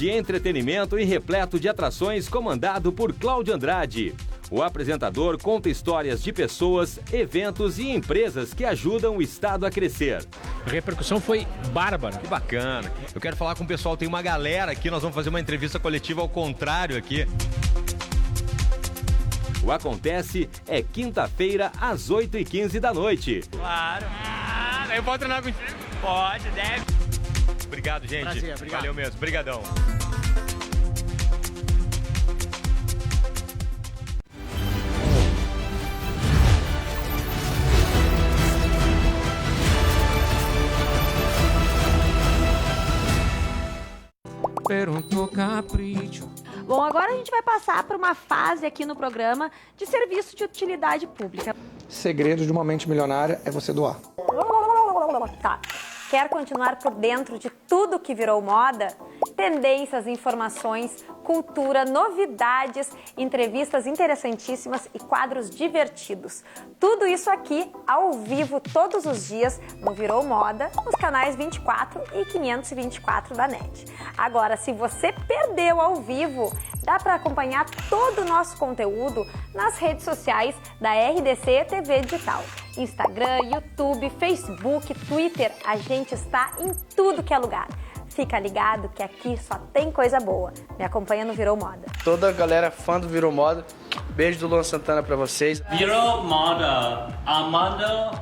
de entretenimento e repleto de atrações, comandado por Cláudio Andrade. O apresentador conta histórias de pessoas, eventos e empresas que ajudam o estado a crescer. A repercussão foi bárbara. Que bacana. Eu quero falar com o pessoal, tem uma galera aqui, nós vamos fazer uma entrevista coletiva ao contrário aqui. O Acontece é quinta-feira, às 8h15 da noite. Claro. Eu posso treinar contigo? Pode, deve. Obrigado, gente. Prazer, obrigado. Valeu mesmo. Obrigadão. Bom, agora a gente vai passar por uma fase aqui no programa de serviço de utilidade pública. Segredo de uma mente milionária é você doar. Tá. Quer continuar por dentro de tudo que virou moda? Tendências, informações, cultura, novidades, entrevistas interessantíssimas e quadros divertidos. Tudo isso aqui, ao vivo, todos os dias, no Virou Moda, nos canais 24 e 524 da NET. Agora, se você perdeu ao vivo, dá para acompanhar todo o nosso conteúdo nas redes sociais da RDC TV Digital. Instagram, YouTube, Facebook, Twitter, a gente está em tudo que é lugar. Fica ligado que aqui só tem coisa boa. Me acompanha no Virou Moda. Toda a galera fã do Virou Moda, beijo do Luan Santana pra vocês. Virou moda. Amando,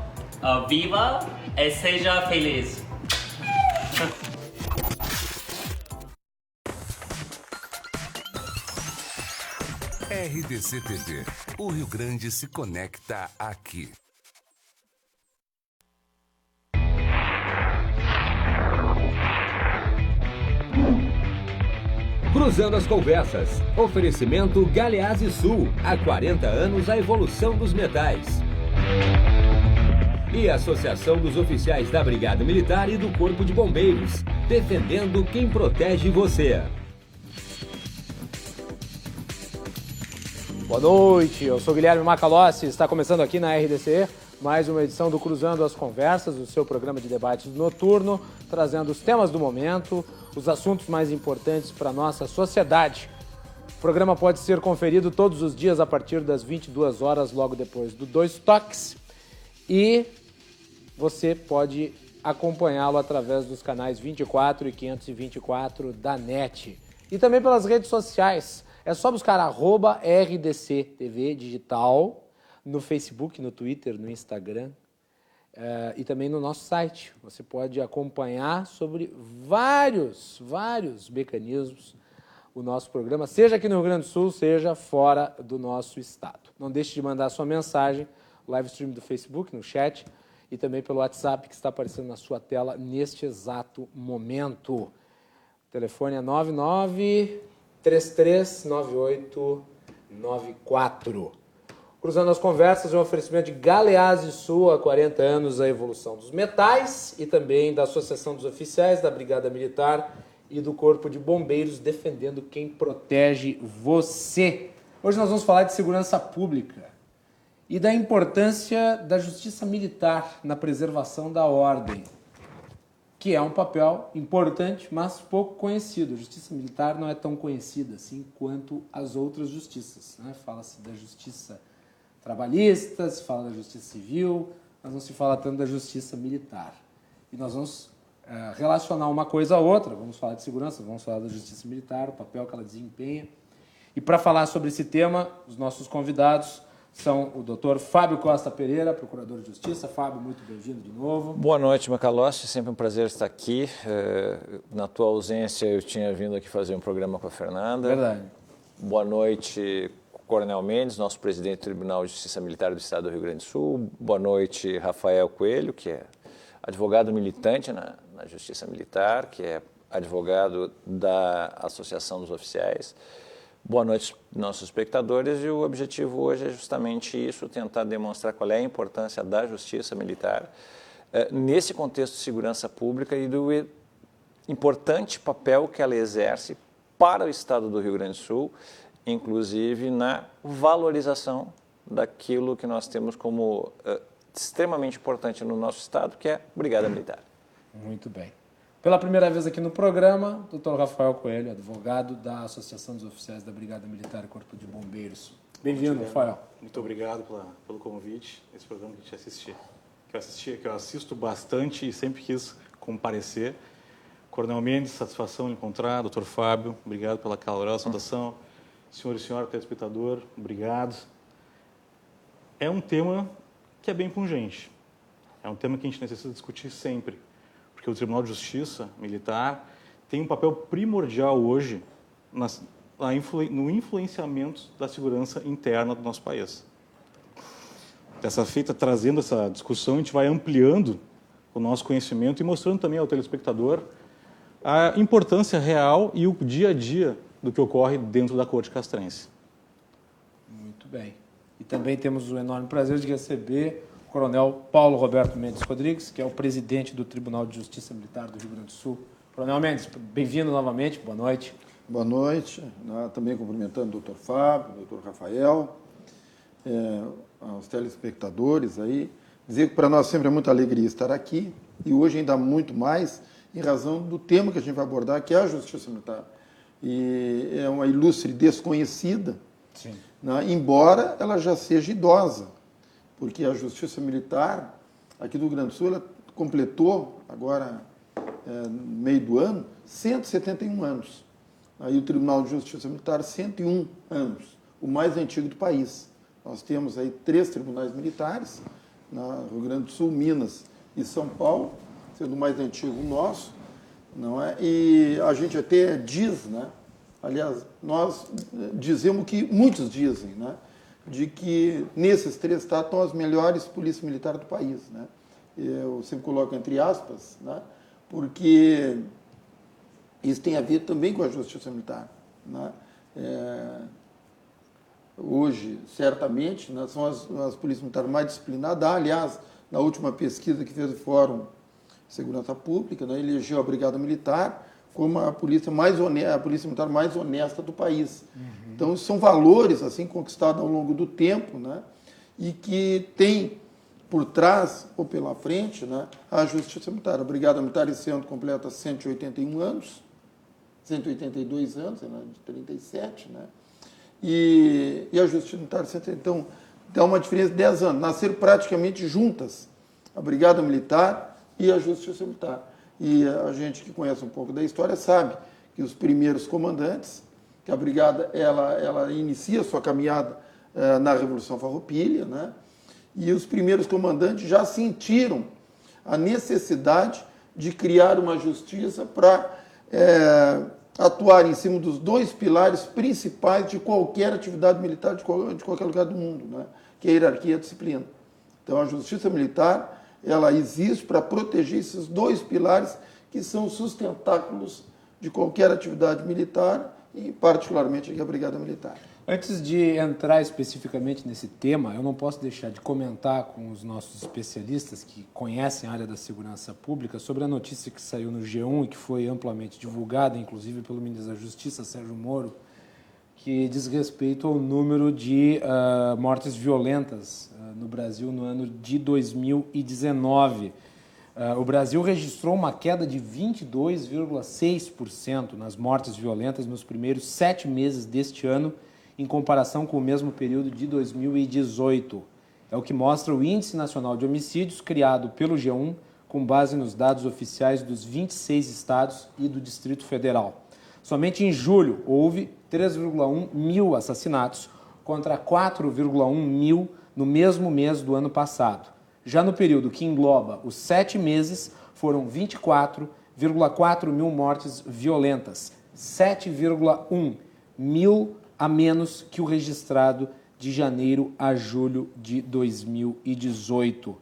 viva e seja feliz. RDC TV. O Rio Grande se conecta aqui. Cruzando as Conversas. Oferecimento Galeazzi Sul. Há 40 anos a evolução dos metais. E a Associação dos Oficiais da Brigada Militar e do Corpo de Bombeiros. Defendendo quem protege você. Boa noite, eu sou Guilherme Macalossi, está começando aqui na RDC mais uma edição do Cruzando as Conversas, o seu programa de debates noturno, trazendo os temas do momento, os assuntos mais importantes para a nossa sociedade. O programa pode ser conferido todos os dias a partir das 22 horas, logo depois do Dois Toques, e você pode acompanhá-lo através dos canais 24 e 524 da NET, e também pelas redes sociais. É só buscar @RDC TV Digital no Facebook, no Twitter, no Instagram e também no nosso site. Você pode acompanhar sobre vários mecanismos o nosso programa, seja aqui no Rio Grande do Sul, seja fora do nosso estado. Não deixe de mandar sua mensagem, live stream do Facebook, no chat e também pelo WhatsApp que está aparecendo na sua tela neste exato momento. O telefone é 99339894. Cruzando as Conversas é um oferecimento de Galeazzi Sul, há 40 anos a evolução dos metais e também da Associação dos Oficiais da Brigada Militar e do Corpo de Bombeiros, defendendo quem protege você. Hoje nós vamos falar de segurança pública e da importância da justiça militar na preservação da ordem, que é um papel importante, mas pouco conhecido. A justiça militar não é tão conhecida assim quanto as outras justiças, né? Fala-se da justiça trabalhista, se fala da justiça civil, mas não se fala tanto da justiça militar. E nós vamos relacionar uma coisa a outra, vamos falar de segurança, vamos falar da justiça militar, o papel que ela desempenha. E para falar sobre esse tema, os nossos convidados são o Dr. Fábio Costa Pereira, Procurador de Justiça. Fábio, muito bem-vindo de novo. Boa noite, Macalossi. Sempre um prazer estar aqui. Na tua ausência, eu tinha vindo aqui fazer um programa com a Fernanda. Verdade. Boa noite, Coronel Mendes, nosso presidente do Tribunal de Justiça Militar do Estado do Rio Grande do Sul. Boa noite, Rafael Coelho, que é advogado militante na Justiça Militar, que é advogado da Associação dos Oficiais. Boa noite, nossos espectadores, e o objetivo hoje é justamente isso, tentar demonstrar qual é a importância da Justiça Militar nesse contexto de segurança pública e do importante papel que ela exerce para o Estado do Rio Grande do Sul, inclusive na valorização daquilo que nós temos como extremamente importante no nosso Estado, que é a Brigada Militar. Muito bem. Pela primeira vez aqui no programa, Dr. Rafael Coelho, advogado da Associação dos Oficiais da Brigada Militar e Corpo de Bombeiros. Bem-vindo, Rafael. Muito obrigado pelo convite, esse programa que que eu assisto bastante e sempre quis comparecer. Coronel Mendes, satisfação em encontrar. Doutor Fábio, obrigado pela calorosa saudação. Senhor e senhora telespectador, obrigado. É um tema que é bem pungente. É um tema que a gente necessita discutir sempre, porque o Tribunal de Justiça Militar tem um papel primordial hoje no influenciamento da segurança interna do nosso país. Dessa feita, trazendo essa discussão, a gente vai ampliando o nosso conhecimento e mostrando também ao telespectador a importância real e o dia a dia do que ocorre dentro da Corte Castrense. Muito bem. E também temos o enorme prazer de receber o Coronel Paulo Roberto Mendes Rodrigues, que é o presidente do Tribunal de Justiça Militar do Rio Grande do Sul. Coronel Mendes, bem-vindo novamente, boa noite. Boa noite, também cumprimentando o Dr. Fábio, o Dr. Rafael, aos telespectadores aí. Dizer que para nós sempre é muita alegria estar aqui e hoje ainda muito mais em razão do tema que a gente vai abordar, que é a Justiça Militar. E é uma ilustre desconhecida, né, embora ela já seja idosa, porque a Justiça Militar aqui do Rio Grande do Sul ela completou agora, no meio do ano, 171 anos. Aí o Tribunal de Justiça Militar, 101 anos, o mais antigo do país. Nós temos aí 3 tribunais militares, no Rio Grande do Sul, Minas e São Paulo, sendo o mais antigo o nosso, não é? E a gente até diz, né? Aliás, nós dizemos que muitos dizem, né? De que nesses 3 estados estão as melhores polícias militares do país, né? Eu sempre coloco entre aspas, né? Porque isso tem a ver também com a Justiça Militar, né? Hoje, certamente, né, são as polícias militares mais disciplinadas. Aliás, na última pesquisa que fez o Fórum de Segurança Pública, né, elegeu a Brigada Militar como a polícia militar mais honesta do país. Uhum. Então, são valores assim conquistados ao longo do tempo, né, e que tem por trás ou pela frente, né, a Justiça Militar. A Brigada Militar esse ano completa 181 anos, 182 anos, né, de 37, né? E a Justiça Militar, então, dá uma diferença de 10 anos. Nasceram praticamente juntas, a Brigada Militar e a Justiça Militar. E a gente que conhece um pouco da história sabe que os primeiros comandantes, que a Brigada, ela inicia sua caminhada na Revolução Farroupilha, né? E os primeiros comandantes já sentiram a necessidade de criar uma justiça para atuar em cima dos 2 pilares principais de qualquer atividade militar de qualquer lugar do mundo, né? Que é a hierarquia e a disciplina. Então, a Justiça Militar, ela existe para proteger esses 2 pilares que são os sustentáculos de qualquer atividade militar e, particularmente, aqui a Brigada Militar. Antes de entrar especificamente nesse tema, eu não posso deixar de comentar com os nossos especialistas que conhecem a área da segurança pública sobre a notícia que saiu no G1 e que foi amplamente divulgada, inclusive pelo ministro da Justiça, Sérgio Moro, que diz respeito ao número de mortes violentas no Brasil no ano de 2019. O Brasil registrou uma queda de 22,6% nas mortes violentas nos primeiros 7 meses deste ano, em comparação com o mesmo período de 2018. É o que mostra o Índice Nacional de Homicídios, criado pelo G1, com base nos dados oficiais dos 26 estados e do Distrito Federal. Somente em julho houve 3,1 mil assassinatos, contra 4,1 mil no mesmo mês do ano passado. Já no período que engloba os 7 meses, foram 24,4 mil mortes violentas, 7,1 mil a menos que o registrado de janeiro a julho de 2018.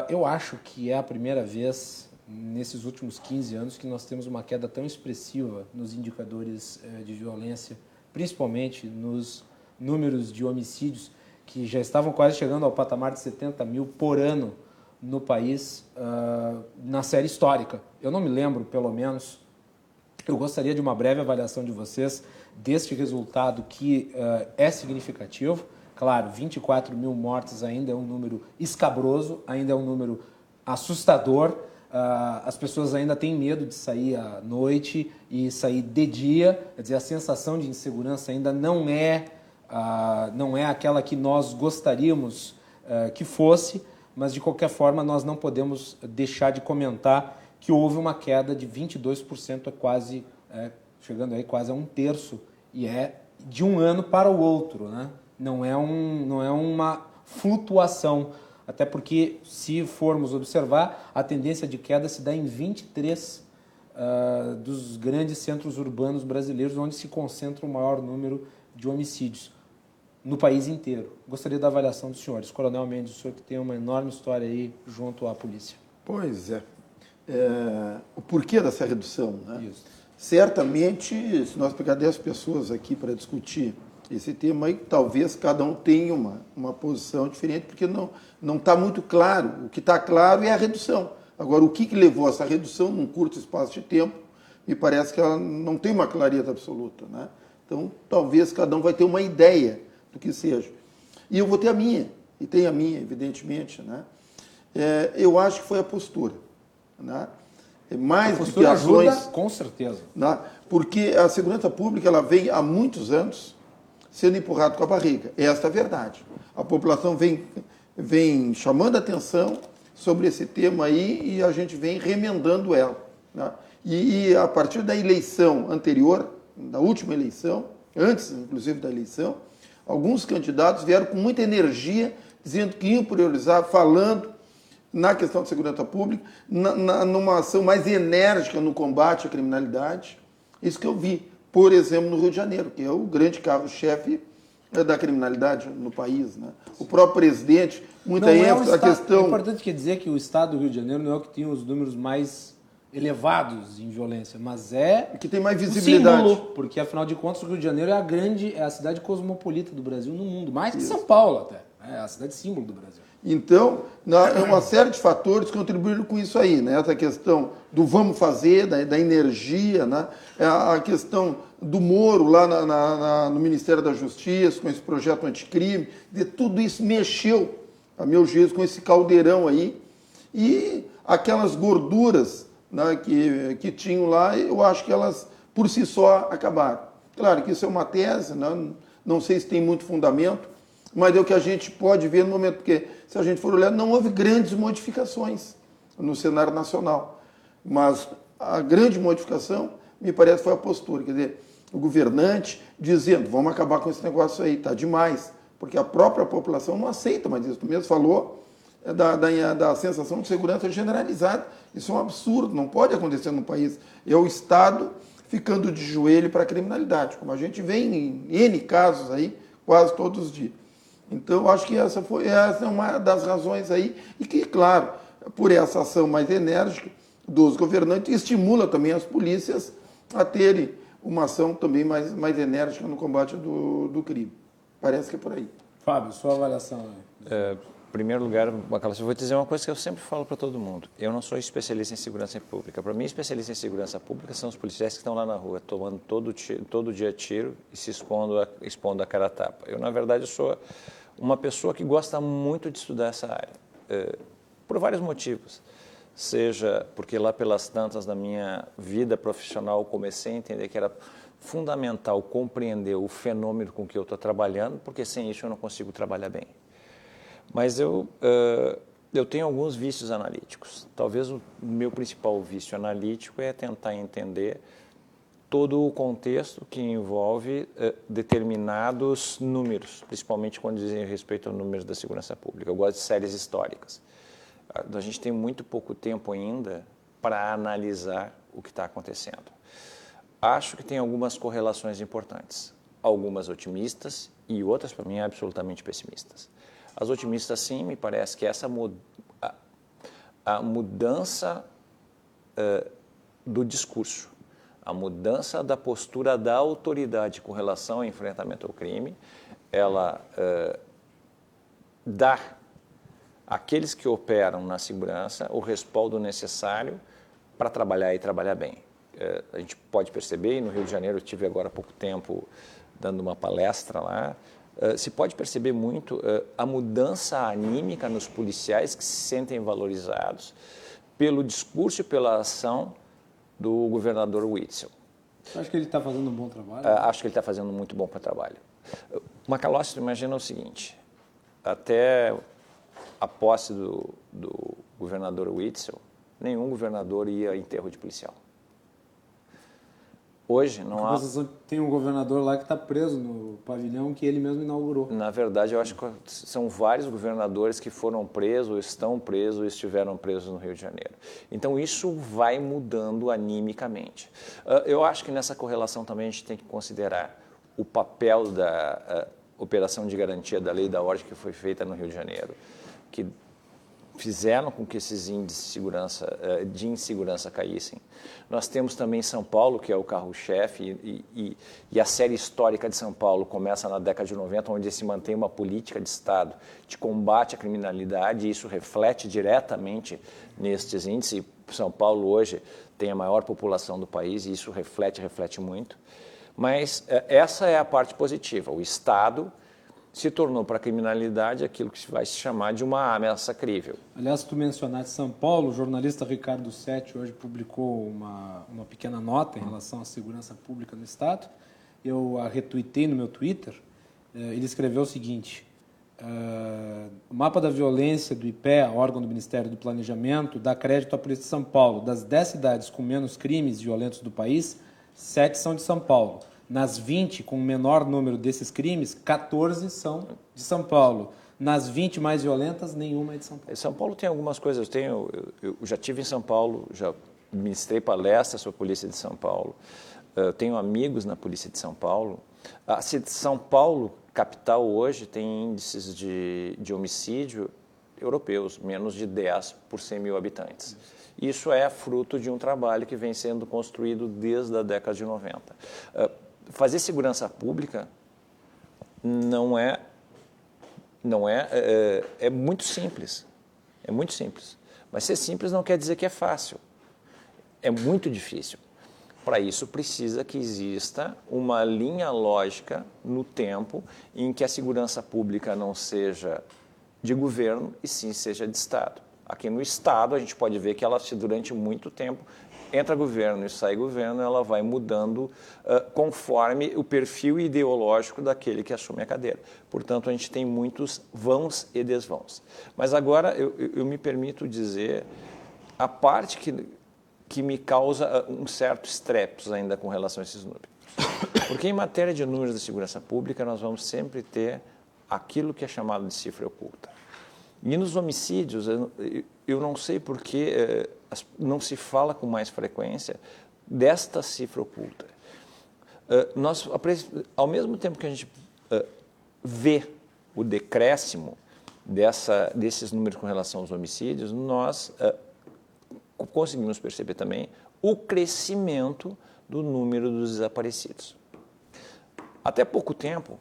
Eu acho que é a primeira vez nesses últimos 15 anos que nós temos uma queda tão expressiva nos indicadores de violência, principalmente nos números de homicídios, que já estavam quase chegando ao patamar de 70 mil por ano no país, na série histórica. Eu não me lembro, pelo menos, eu gostaria de uma breve avaliação de vocês deste resultado que é significativo. Claro, 24 mil mortes ainda é um número escabroso, ainda é um número assustador, as pessoas ainda têm medo de sair à noite e sair de dia, quer dizer, a sensação de insegurança ainda não é aquela que nós gostaríamos que fosse, mas de qualquer forma nós não podemos deixar de comentar que houve uma queda de 22%, chegando aí quase a 1/3, e é de um ano para o outro, né? Não é uma flutuação, até porque, se formos observar, a tendência de queda se dá em 23 dos grandes centros urbanos brasileiros, onde se concentra o maior número de homicídios no país inteiro. Gostaria da avaliação dos senhores. Coronel Mendes, o senhor que tem uma enorme história aí junto à polícia. Pois é. O porquê dessa redução, né? Isso. Certamente, se nós pegar 10 pessoas aqui para discutir esse tema aí, talvez cada um tenha uma posição diferente, porque não está muito claro. O que está claro é a redução. Agora, o que levou a essa redução num curto espaço de tempo, me parece que ela não tem uma clareza absoluta, né? Então, talvez cada um vai ter uma ideia do que seja. E eu vou ter a minha, e tem a minha, evidentemente, né? Eu acho que foi a postura, né? Mais do que ações, ajuda, com certeza. Né? Porque a segurança pública ela vem há muitos anos sendo empurrada com a barriga. Esta é a verdade. A população vem chamando a atenção sobre esse tema aí e a gente vem remendando ela, né? E a partir da eleição anterior, da última eleição, antes inclusive da eleição, alguns candidatos vieram com muita energia, dizendo que iam priorizar, falando na questão de segurança pública, numa ação mais enérgica no combate à criminalidade. Isso que eu vi, por exemplo, no Rio de Janeiro, que é o grande carro-chefe da criminalidade no país, né? O próprio presidente, muita ênfase na questão... É importante dizer que o estado do Rio de Janeiro não é o que tem os números mais elevados em violência, mas é que tem mais visibilidade. Símbolo, porque afinal de contas o Rio de Janeiro é a cidade cosmopolita do Brasil no mundo, mais que São Paulo até, é a cidade símbolo do Brasil. Então, uma série de fatores contribuíram com isso aí, né? Essa questão do vamos fazer, da energia, né? A questão do Moro lá no Ministério da Justiça, com esse projeto anticrime, de tudo isso mexeu, a meu juízo, com esse caldeirão aí. E aquelas gorduras, né, que tinham lá, eu acho que elas, por si só, acabaram. Claro que isso é uma tese, né? Não sei se tem muito fundamento, mas é o que a gente pode ver no momento, porque se a gente for olhar, não houve grandes modificações no cenário nacional. Mas a grande modificação, me parece, foi a postura. Quer dizer, o governante dizendo, vamos acabar com esse negócio aí, está demais. Porque a própria população não aceita mais isso. Tu mesmo falou da sensação de segurança generalizada. Isso é um absurdo, não pode acontecer no país. É o Estado ficando de joelho para a criminalidade, como a gente vê em N casos aí, quase todos os dias. Então, acho que essa é uma das razões aí, e que, claro, por essa ação mais enérgica dos governantes, estimula também as polícias a terem uma ação também mais enérgica no combate do crime. Parece que é por aí. Fábio, sua avaliação. Em primeiro lugar, Macalossi, eu vou te dizer uma coisa que eu sempre falo para todo mundo. Eu não sou especialista em segurança pública. Para mim, especialista em segurança pública são os policiais que estão lá na rua, tomando todo dia tiro e se expondo a cara a tapa. Eu, na verdade, sou uma pessoa que gosta muito de estudar essa área, por vários motivos. Seja porque lá pelas tantas da minha vida profissional comecei a entender que era fundamental compreender o fenômeno com que eu estou trabalhando, porque sem isso eu não consigo trabalhar bem. Mas eu tenho alguns vícios analíticos. Talvez o meu principal vício analítico é tentar entender todo o contexto que envolve determinados números, principalmente quando dizem respeito a números da segurança pública. Eu gosto de séries históricas. A gente tem muito pouco tempo ainda para analisar o que está acontecendo. Acho que tem algumas correlações importantes, algumas otimistas e outras, para mim, absolutamente pessimistas. As otimistas, sim, me parece que essa a mudança do discurso, a mudança da postura da autoridade com relação ao enfrentamento ao crime, ela dá àqueles que operam na segurança o respaldo necessário para trabalhar e trabalhar bem. A gente pode perceber, e no Rio de Janeiro eu estive agora há pouco tempo dando uma palestra lá, se pode perceber muito a mudança anímica nos policiais que se sentem valorizados, pelo discurso e pela ação do governador Witzel. Você acha que ele está fazendo um bom trabalho? Acho que ele está fazendo muito bom trabalho. Macalossi, imagina o seguinte, até a posse do governador Witzel, nenhum governador ia a enterro de policial. Hoje não há... Tem um governador lá que está preso no pavilhão que ele mesmo inaugurou. Na verdade, eu acho que são vários governadores que foram presos, estão presos ou estiveram presos no Rio de Janeiro. Então, isso vai mudando animicamente. Eu acho que nessa correlação também a gente tem que considerar o papel da operação de garantia da lei da ordem que foi feita no Rio de Janeiro, que fizeram com que esses índices de insegurança caíssem. Nós temos também São Paulo, que é o carro-chefe, e a série histórica de São Paulo começa na década de 90, onde se mantém uma política de Estado de combate à criminalidade, e isso reflete diretamente nestes índices. São Paulo hoje tem a maior população do país, e isso reflete muito. Mas essa é a parte positiva. O Estado se tornou para a criminalidade aquilo que vai se chamar de uma ameaça crível. Aliás, tu mencionaste São Paulo, o jornalista Ricardo Setti hoje publicou uma pequena nota em relação à segurança pública no Estado. Eu a retuitei no meu Twitter. Ele escreveu o seguinte: o mapa da violência do IPEA, órgão do Ministério do Planejamento, dá crédito à Polícia de São Paulo. Das 10 cidades com menos crimes violentos do país, 7 são de São Paulo. Nas 20 com o menor número desses crimes, 14 são de São Paulo. Nas 20 mais violentas, nenhuma é de São Paulo. São Paulo tem algumas coisas. Eu já estive em São Paulo, já ministrei palestras sobre a Polícia de São Paulo. Eu tenho amigos na Polícia de São Paulo. A São Paulo, capital, hoje tem índices de homicídio europeus, menos de 10 por 100 mil habitantes. Isso é fruto de um trabalho que vem sendo construído desde a década de 90. Fazer segurança pública é muito simples. É muito simples. Mas ser simples não quer dizer que é fácil. É muito difícil. Para isso, precisa que exista uma linha lógica no tempo em que a segurança pública não seja de governo e sim seja de Estado. Aqui no Estado, a gente pode ver que ela, durante muito tempo, entra governo e sai governo, ela vai mudando conforme o perfil ideológico daquele que assume a cadeira. Portanto, a gente tem muitos vãos e desvãos. Mas agora eu me permito dizer a parte que me causa um certo estreptos ainda com relação a esses números. Porque em matéria de números da segurança pública, nós vamos sempre ter aquilo que é chamado de cifra oculta. E nos homicídios, eu não sei por que não se fala com mais frequência desta cifra oculta. Ao mesmo tempo que a gente vê o decréscimo desses números com relação aos homicídios, nós conseguimos perceber também o crescimento do número dos desaparecidos. Até pouco tempo,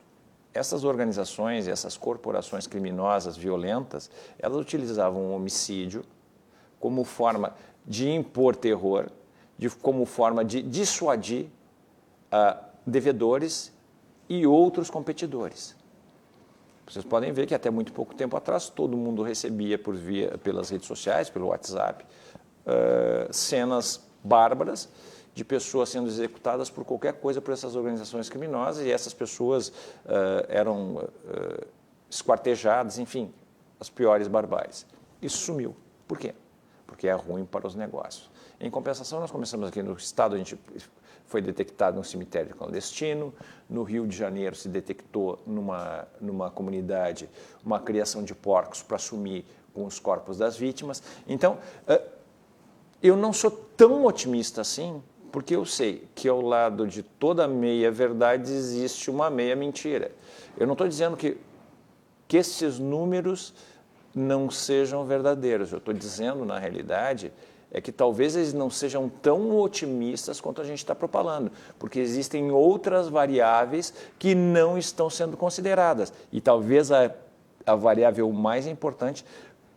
essas organizações, essas corporações criminosas, violentas, elas utilizavam o homicídio como forma de impor terror, como forma de dissuadir devedores e outros competidores. Vocês podem ver que até muito pouco tempo atrás todo mundo recebia pelas redes sociais, pelo WhatsApp, cenas bárbaras de pessoas sendo executadas por qualquer coisa por essas organizações criminosas, e essas pessoas eram esquartejadas, enfim, as piores barbáries. Isso sumiu. Por quê? Porque é ruim para os negócios. Em compensação, nós começamos aqui no Estado, a gente foi detectado num cemitério clandestino, no Rio de Janeiro se detectou numa comunidade uma criação de porcos para sumir com os corpos das vítimas. Então, eu não sou tão otimista assim, porque eu sei que ao lado de toda meia verdade existe uma meia mentira. Eu não estou dizendo que esses números não sejam verdadeiros. Eu estou dizendo, na realidade, que talvez eles não sejam tão otimistas quanto a gente está propalando, porque existem outras variáveis que não estão sendo consideradas. E talvez a variável mais importante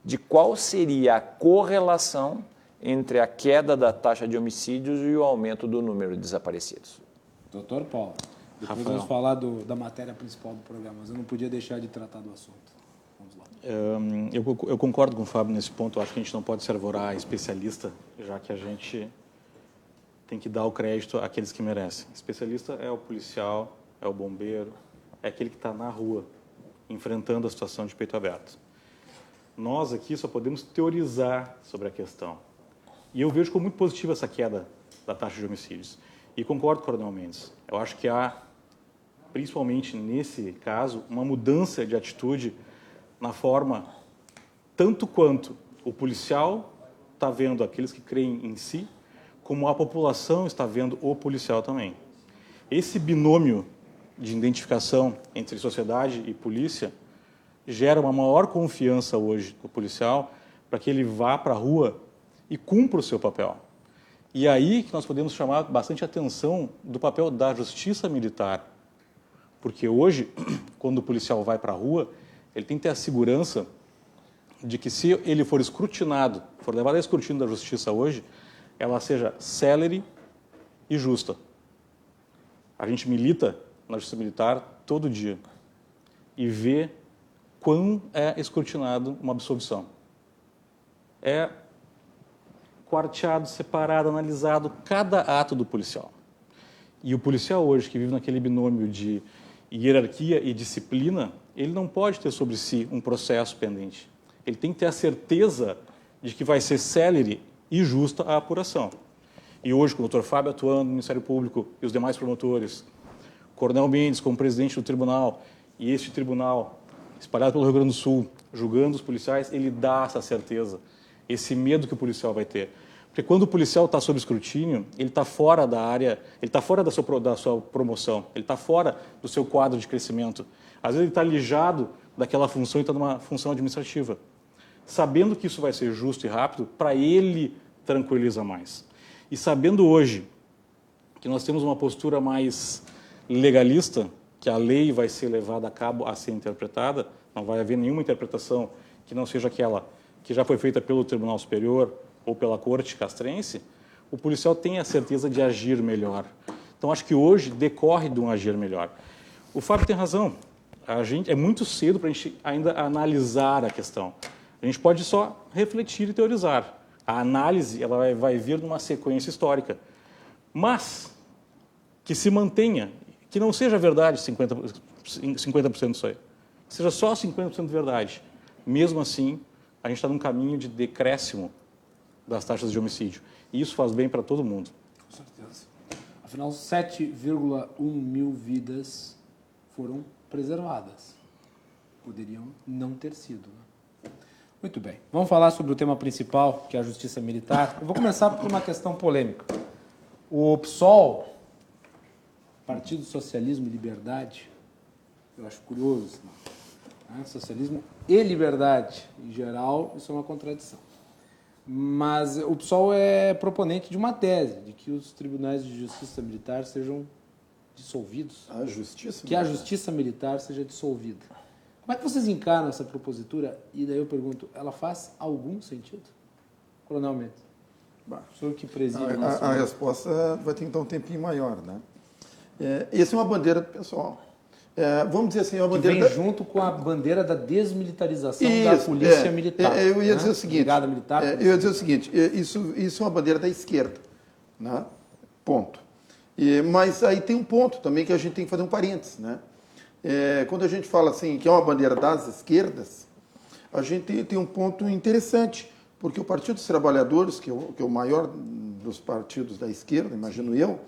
de qual seria a correlação entre a queda da taxa de homicídios e o aumento do número de desaparecidos. Doutor Paulo, depois vamos falar da matéria principal do programa, mas eu não podia deixar de tratar do assunto. Vamos lá. Eu concordo com o Fábio nesse ponto. Eu acho que a gente não pode se arvorar especialista, já que a gente tem que dar o crédito àqueles que merecem. Especialista é o policial, é o bombeiro, é aquele que está na rua, enfrentando a situação de peito aberto. Nós aqui só podemos teorizar sobre a questão. E eu vejo como muito positiva essa queda da taxa de homicídios. E concordo com o Coronel Mendes. Eu acho que há, principalmente nesse caso, uma mudança de atitude na forma, tanto quanto o policial está vendo aqueles que creem em si, como a população está vendo o policial também. Esse binômio de identificação entre sociedade e polícia gera uma maior confiança hoje no policial para que ele vá para a rua e cumpra o seu papel. E aí que nós podemos chamar bastante atenção do papel da justiça militar. Porque hoje, quando o policial vai para a rua, ele tem que ter a segurança de que se ele for escrutinado, for levado a escrutínio da justiça hoje, ela seja célere e justa. A gente milita na justiça militar todo dia e vê quão é escrutinado uma absolvição. É quarteado, separado, analisado cada ato do policial. E o policial hoje, que vive naquele binômio de hierarquia e disciplina, ele não pode ter sobre si um processo pendente. Ele tem que ter a certeza de que vai ser célere e justa a apuração. E hoje, com o Dr. Fábio atuando no Ministério Público e os demais promotores, Coronel Mendes como presidente do tribunal, e este tribunal espalhado pelo Rio Grande do Sul, julgando os policiais, ele dá essa certeza, esse medo que o policial vai ter. Porque quando o policial está sob escrutínio, ele está fora da área, ele está fora da sua promoção, ele está fora do seu quadro de crescimento. Às vezes ele está alijado daquela função e está numa função administrativa. Sabendo que isso vai ser justo e rápido, para ele tranquiliza mais. E sabendo hoje que nós temos uma postura mais legalista, que a lei vai ser levada a cabo a ser interpretada, não vai haver nenhuma interpretação que não seja aquela que já foi feita pelo Tribunal Superior ou pela Corte Castrense, o policial tem a certeza de agir melhor. Então, acho que hoje decorre de um agir melhor. O Fábio tem razão. É muito cedo para a gente ainda analisar a questão. A gente pode só refletir e teorizar. A análise ela vai vir numa sequência histórica. Mas que se mantenha, que não seja verdade 50% disso aí, que seja só 50% verdade. Mesmo assim, a gente está num caminho de decréscimo das taxas de homicídio. E isso faz bem para todo mundo. Com certeza. Afinal, 7,1 mil vidas foram preservadas. Poderiam não ter sido. Né? Muito bem. Vamos falar sobre o tema principal, que é a justiça militar. Eu vou começar por uma questão polêmica. O PSOL, Partido Socialismo e Liberdade, eu acho curioso, né? Socialismo e liberdade, em geral, isso é uma contradição. Mas o PSOL é proponente de uma tese, de que os tribunais de justiça militar sejam dissolvidos. A justiça militar. Que a justiça militar seja dissolvida. Como é que vocês encaram essa propositura? E daí eu pergunto, ela faz algum sentido? Coronel Mendes. O senhor que preside... A resposta vai ter que dar um tempinho maior, né? Essa é uma bandeira do pessoal. Vamos dizer assim, uma bandeira... Que vem junto com a bandeira da desmilitarização da polícia militar. Eu ia dizer o seguinte... Brigada militar. Eu ia dizer o seguinte, isso é uma bandeira da esquerda, né? Ponto. Mas aí tem um ponto também que a gente tem que fazer um parênteses, né? Quando a gente fala assim que é uma bandeira das esquerdas, a gente tem um ponto interessante, porque o Partido dos Trabalhadores, que é o maior dos partidos da esquerda, imagino eu,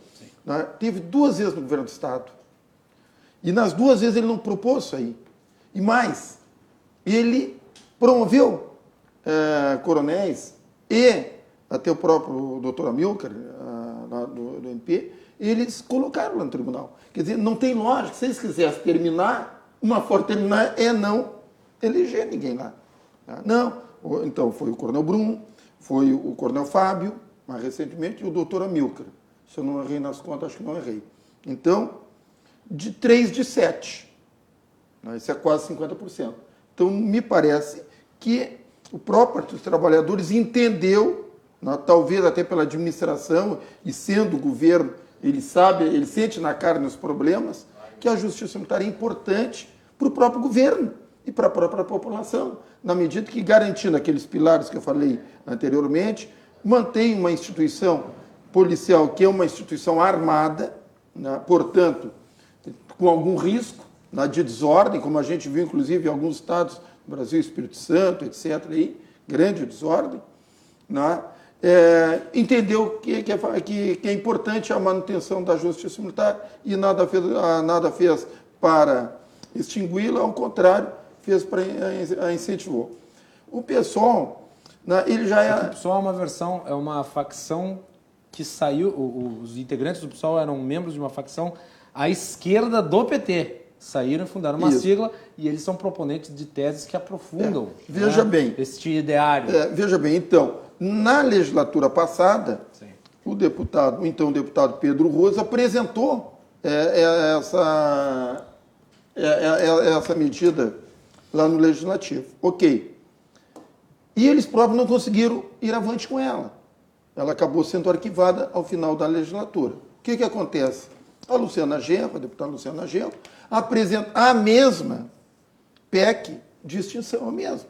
né, teve 2 vezes no governo do Estado. E nas 2 vezes ele não propôs isso aí. E mais, ele promoveu coronéis e até o próprio doutor Amilcar, do MP, eles colocaram lá no tribunal. Quer dizer, não tem lógica. Se eles quisessem terminar, uma forma de terminar é não eleger ninguém lá. Não. Então, foi o coronel Brum, foi o coronel Fábio, mais recentemente, e o doutor Amilcar. Se eu não errei nas contas, acho que não errei. Então, de 3 de 7. Isso é quase 50%. Então, me parece que o próprio Partido dos Trabalhadores entendeu, né, talvez até pela administração, e sendo governo, ele sabe, ele sente na carne os problemas, que a justiça militar é importante para o próprio governo. e para a própria população, na medida que garantindo aqueles pilares que eu falei anteriormente, mantém uma instituição policial que é uma instituição armada, né, portanto, com algum risco de desordem, como a gente viu, inclusive, em alguns estados do Brasil, Espírito Santo, etc., aí, grande desordem, né, entendeu que é importante a manutenção da justiça militar e nada fez para extingui-la, ao contrário, fez para incentivou. O PSOL, né, ele já é... O PSOL é uma versão, é uma facção que saiu, os integrantes do PSOL eram membros de uma facção à esquerda do PT. Saíram e fundaram uma sigla e eles são proponentes de teses que aprofundam veja bem, este ideário. Veja bem, então, na legislatura passada, o então deputado Pedro Rosa apresentou essa medida lá no Legislativo. Ok. E eles próprios não conseguiram ir avante com ela. Ela acabou sendo arquivada ao final da legislatura. O que acontece? A Luciana Genro, a deputada Luciana Genro, apresenta a mesma PEC de extinção, a mesma.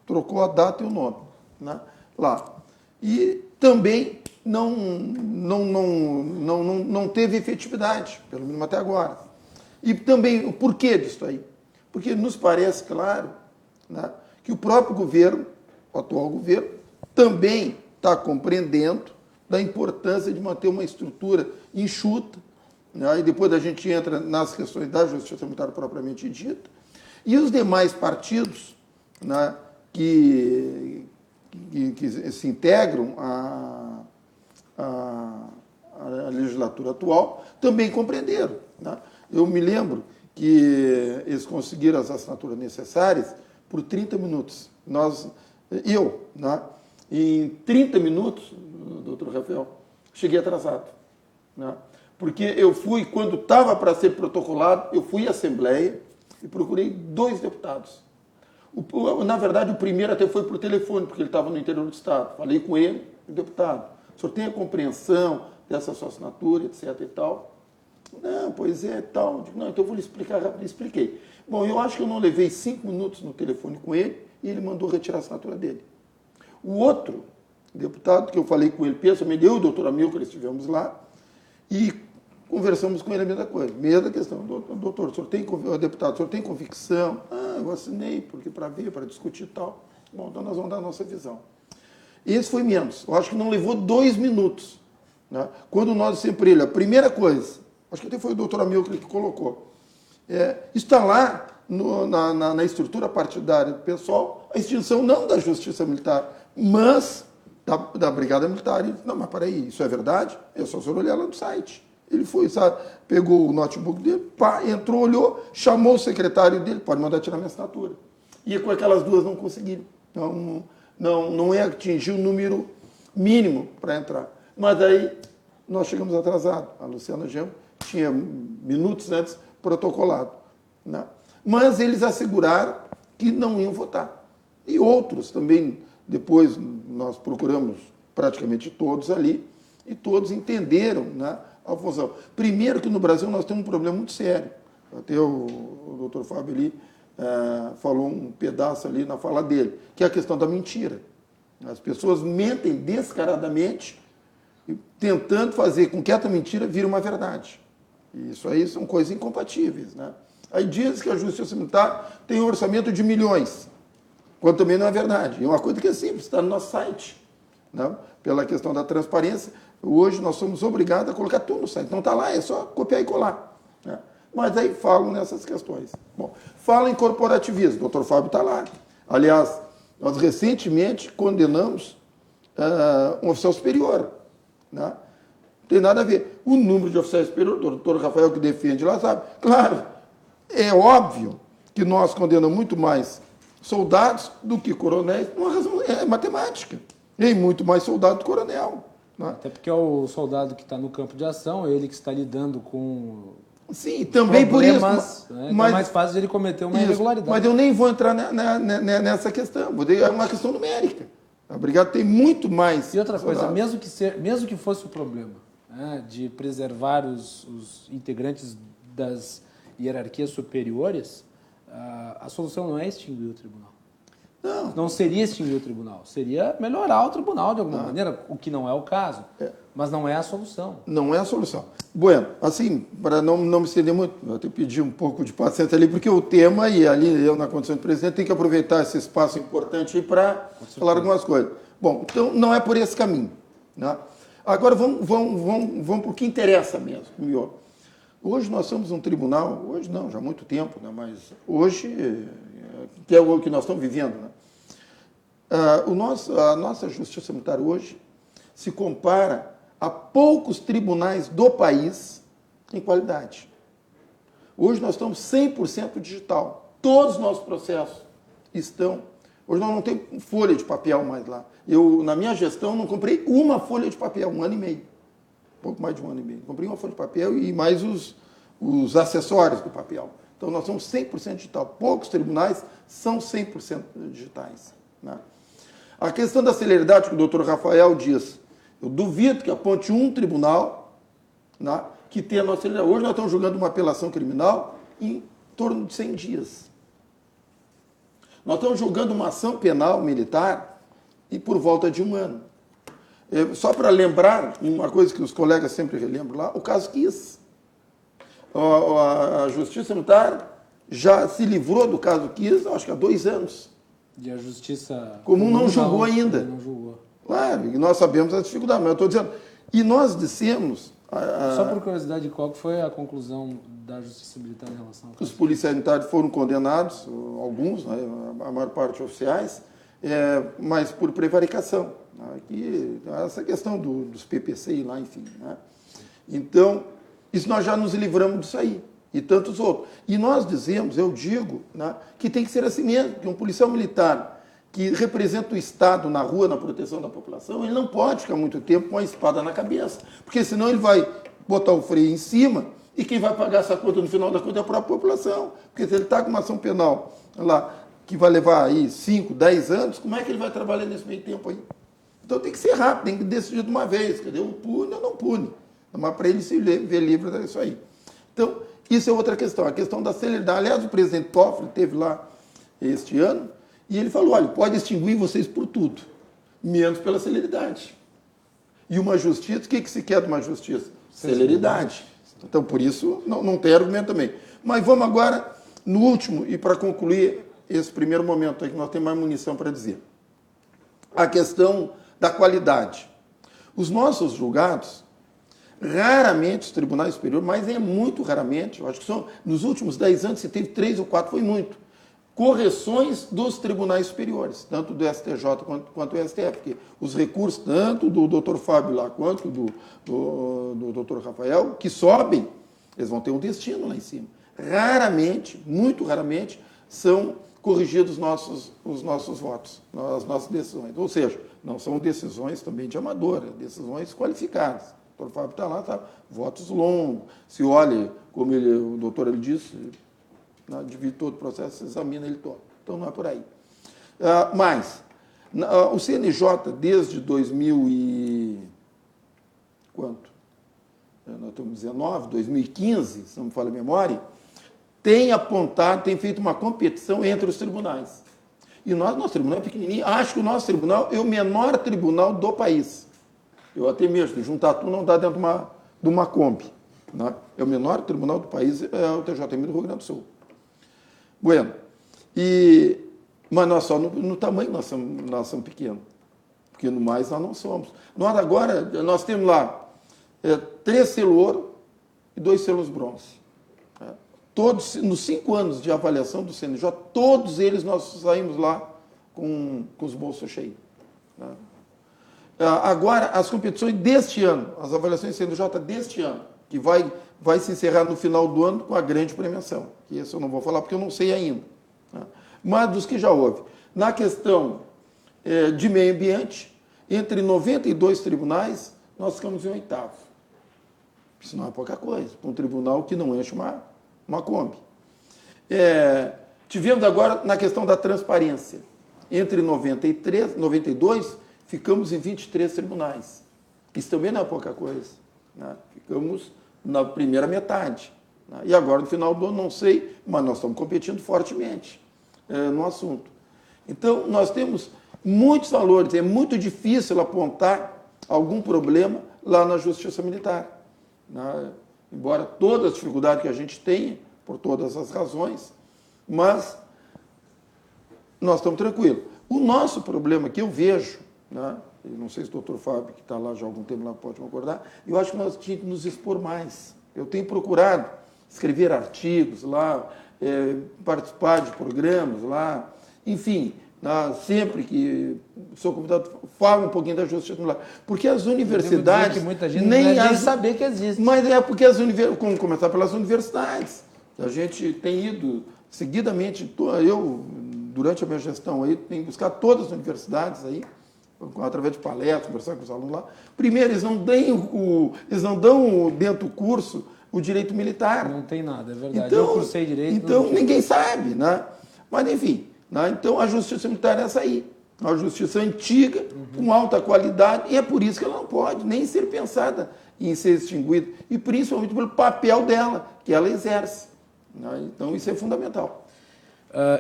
Trocou a data e o nome, né, lá. E também não teve efetividade, pelo menos até agora. E também, o porquê disso aí? Porque nos parece claro, né, que o próprio governo, o atual governo, também está compreendendo da importância de manter uma estrutura enxuta, né, e depois a gente entra nas questões da justiça militar propriamente dita, e os demais partidos, né, que se integram à legislatura atual também compreenderam, né? Eu me lembro que eles conseguiram as assinaturas necessárias por 30 minutos. Em 30 minutos, doutor Rafael, cheguei atrasado, né? Porque eu fui, quando estava para ser protocolado, eu fui à Assembleia e procurei 2 deputados. Na verdade, o primeiro até foi por telefone, porque ele estava no interior do Estado. Falei com ele, o deputado, o senhor tem a compreensão dessa sua assinatura, etc. e tal? Não, pois é, tal. Não, então eu vou lhe explicar rápido. Expliquei. Bom, eu acho que eu não levei 5 minutos no telefone com ele e ele mandou retirar a assinatura dele. O outro deputado, que eu falei com ele pessoalmente, eu e o doutor Amilcar estivemos lá e conversamos com ele a mesma coisa, mesma questão. Doutor, o senhor tem, deputado, o senhor tem convicção? Ah, eu assinei, porque para ver, para discutir e tal. Bom, então nós vamos dar a nossa visão. Esse foi menos. Eu acho que não levou 2 minutos. Né? Quando nós dissemos para ele, a primeira coisa, acho que até foi o doutor Amilcar que colocou, está lá na estrutura partidária do pessoal a extinção não da justiça militar, mas da Brigada Militar. Ele disse, não, mas peraí, isso é verdade? É só o senhor olhar lá no site. Ele foi, sabe, pegou o notebook dele, pá, entrou, olhou, chamou o secretário dele, pode mandar tirar minha assinatura. E com aquelas 2 não conseguiram. Não atingiu o número mínimo para entrar. Mas aí nós chegamos atrasados. A Luciana Genro tinha minutos antes protocolado, né? Mas eles asseguraram que não iam votar. E outros também, depois nós procuramos praticamente todos ali, e todos entenderam, né, a função. Primeiro que no Brasil nós temos um problema muito sério. Até o doutor Fábio ali falou um pedaço ali na fala dele, que é a questão da mentira. As pessoas mentem descaradamente, tentando fazer com que essa mentira vire uma verdade. E isso aí são coisas incompatíveis, né? Aí diz que a Justiça Militar tem um orçamento de milhões, quando também não é verdade. É uma coisa que é simples, está no nosso site, né? Pela questão da transparência, hoje nós somos obrigados a colocar tudo no site. Então está lá, é só copiar e colar, né? Mas aí falam nessas questões. Bom, fala em corporativismo, o doutor Fábio está lá. Aliás, nós recentemente condenamos um oficial superior, né? Não tem nada a ver. O número de oficiais superiores, o doutor Rafael que defende lá sabe. Claro, é óbvio que nós condenamos muito mais soldados do que coronéis, uma razão é matemática. Tem muito mais soldado do que coronel, né? Até porque é o soldado que está no campo de ação, ele que está lidando com... Sim, também por isso. Né? Então é mais fácil de ele cometer uma irregularidade. Mas eu nem vou entrar nessa questão. É uma questão numérica. A Brigada tem muito mais. E outra coisa, mesmo que fosse o problema, né, de preservar os integrantes das hierarquias superiores, a solução não é extinguir o tribunal. Não. Não seria extinguir o tribunal, seria melhorar o tribunal de alguma maneira, o que não é o caso. Mas não é a solução. Não é a solução. Bueno, assim, para não me estender muito, eu te pedi um pouco de paciência ali, porque o tema, e ali eu, na condição de presidente, tenho que aproveitar esse espaço importante aí para falar algumas coisas. Bom, então não é por esse caminho. Né? Agora vamos para o que interessa mesmo. Melhor. Hoje nós somos um tribunal, hoje não, já há muito tempo, né? Mas hoje, que é o que nós estamos vivendo, né? A nossa justiça militar hoje se compara a poucos tribunais do país em qualidade. Hoje nós estamos 100% digital. Todos os nossos processos estão... Hoje nós não temos folha de papel mais lá. Eu, na minha gestão, não comprei uma folha de papel, 1 ano e meio. Pouco mais de 1 ano e meio. Comprei uma folha de papel e mais os acessórios do papel. Então nós somos 100% digital. Poucos tribunais são 100% digitais. Né? A questão da celeridade que o doutor Rafael diz, eu duvido que aponte um tribunal, né, que tenha a nossa celeridade. Hoje nós estamos julgando uma apelação criminal em torno de 100 dias. Nós estamos julgando uma ação penal militar e por volta de 1 ano. Só para lembrar, uma coisa que os colegas sempre relembram lá, o caso Kiss. A Justiça Militar já se livrou do caso Kiss, acho que há 2 anos. E a Justiça Comum não julgou ainda. Não julgou. Claro, e nós sabemos a dificuldade, mas eu estou dizendo. E nós dissemos... Só por curiosidade, qual foi a conclusão da Justiça Militar em relação ao caso? Os policiais militares foram condenados, alguns, né, a maior parte oficiais, mas por prevaricação. Aqui, essa questão dos PPC lá, enfim. Né? Então, isso nós já nos livramos disso aí. E tantos outros. E nós dizemos, eu digo, né, que tem que ser assim mesmo, que um policial militar que representa o Estado na rua, na proteção da população, ele não pode ficar muito tempo com a espada na cabeça, porque senão ele vai botar o freio em cima e quem vai pagar essa conta no final da conta é a própria população. Porque se ele está com uma ação penal lá que vai levar aí 5, 10 anos, como é que ele vai trabalhar nesse meio tempo aí? Então tem que ser rápido, tem que decidir de uma vez, quer dizer, ou pune ou não pune. Mas para ele se ver livre disso aí. Então, isso é outra questão, a questão da celeridade. Aliás, o presidente Toffoli esteve lá este ano e ele falou, olha, pode extinguir vocês por tudo, menos pela celeridade. E uma justiça, o que se quer de uma justiça? Celeridade. Então, por isso, não tem argumento também. Mas vamos agora no último, e para concluir esse primeiro momento aí, que nós temos mais munição para dizer. A questão da qualidade. Os nossos julgados, raramente os tribunais superiores, mas é muito raramente, eu acho que são, nos últimos 10 anos, se teve 3 ou 4, foi muito, correções dos tribunais superiores, tanto do STJ quanto do STF, porque os recursos, tanto do Dr. Fábio lá, quanto do Dr. Rafael, que sobem, eles vão ter um destino lá em cima. Raramente, muito raramente, são corrigidos os nossos votos, as nossas decisões. Ou seja, não são decisões também de amador, decisões qualificadas. O Dr. Fábio está lá, tá? Votos longos. Se olha, como o doutor ele disse, divide todo o processo, se examina ele todo. Então não é por aí. Mas, o CNJ, desde 2000 e... quanto? Nós estamos 19, 2015, se não me falha a memória, tem apontado, tem feito uma competição entre os tribunais. E nosso tribunal é pequenininho. Acho que o nosso tribunal é o menor tribunal do país. Eu até mesmo, juntar tudo não dá dentro de uma Kombi. Né? É o menor tribunal do país, é o TJM do Rio Grande do Sul. Bueno, mas nós só no tamanho nós somos pequenos. Porque no mais nós não somos. Nós temos lá 3 selos ouro e 2 selos bronze. Todos, nos 5 anos de avaliação do CNJ, todos eles nós saímos lá com os bolsos cheios. Né? Agora, as competições deste ano, as avaliações do CNJ deste ano, que vai se encerrar no final do ano com a grande premiação. Que isso eu não vou falar porque eu não sei ainda. Né? Mas dos que já houve. Na questão de meio ambiente, entre 92 tribunais, nós ficamos em 8º. Isso não é pouca coisa, para um tribunal que não enche uma Kombi. Tivemos agora na questão da transparência. Entre 92, ficamos em 23 tribunais. Isso também não é pouca coisa. Né? Ficamos na primeira metade. Né? E agora, no final do ano, não sei, mas nós estamos competindo fortemente no assunto. Então, nós temos muitos valores, é muito difícil apontar algum problema lá na Justiça Militar. Né? Embora toda a dificuldade que a gente tenha, por todas as razões, mas nós estamos tranquilos. O nosso problema que eu vejo, né? Eu não sei se o doutor Fábio, que está lá já há algum tempo, lá pode concordar, eu acho que nós tínhamos que nos expor mais. Eu tenho procurado escrever artigos lá, participar de programas lá, enfim, sempre que sou convidado, falo um pouquinho da justiça militar. Porque as universidades... Que muita gente nem saber que existe. Mas é porque as universidades... Como começar pelas universidades. A gente tem ido seguidamente, eu, durante a minha gestão aí, tenho buscado todas as universidades aí, através de palestras, conversar com os alunos lá. Primeiro, eles não dão dentro do curso o direito militar. Não tem nada, é verdade. Então, eu cursei direito. Então, ninguém sabe, né? Mas, enfim, né? Então a justiça militar é essa aí. Uma justiça antiga, com alta qualidade, e é por isso que ela não pode nem ser pensada em ser extinguida. E principalmente pelo papel dela, que ela exerce. Né? Então, isso é fundamental.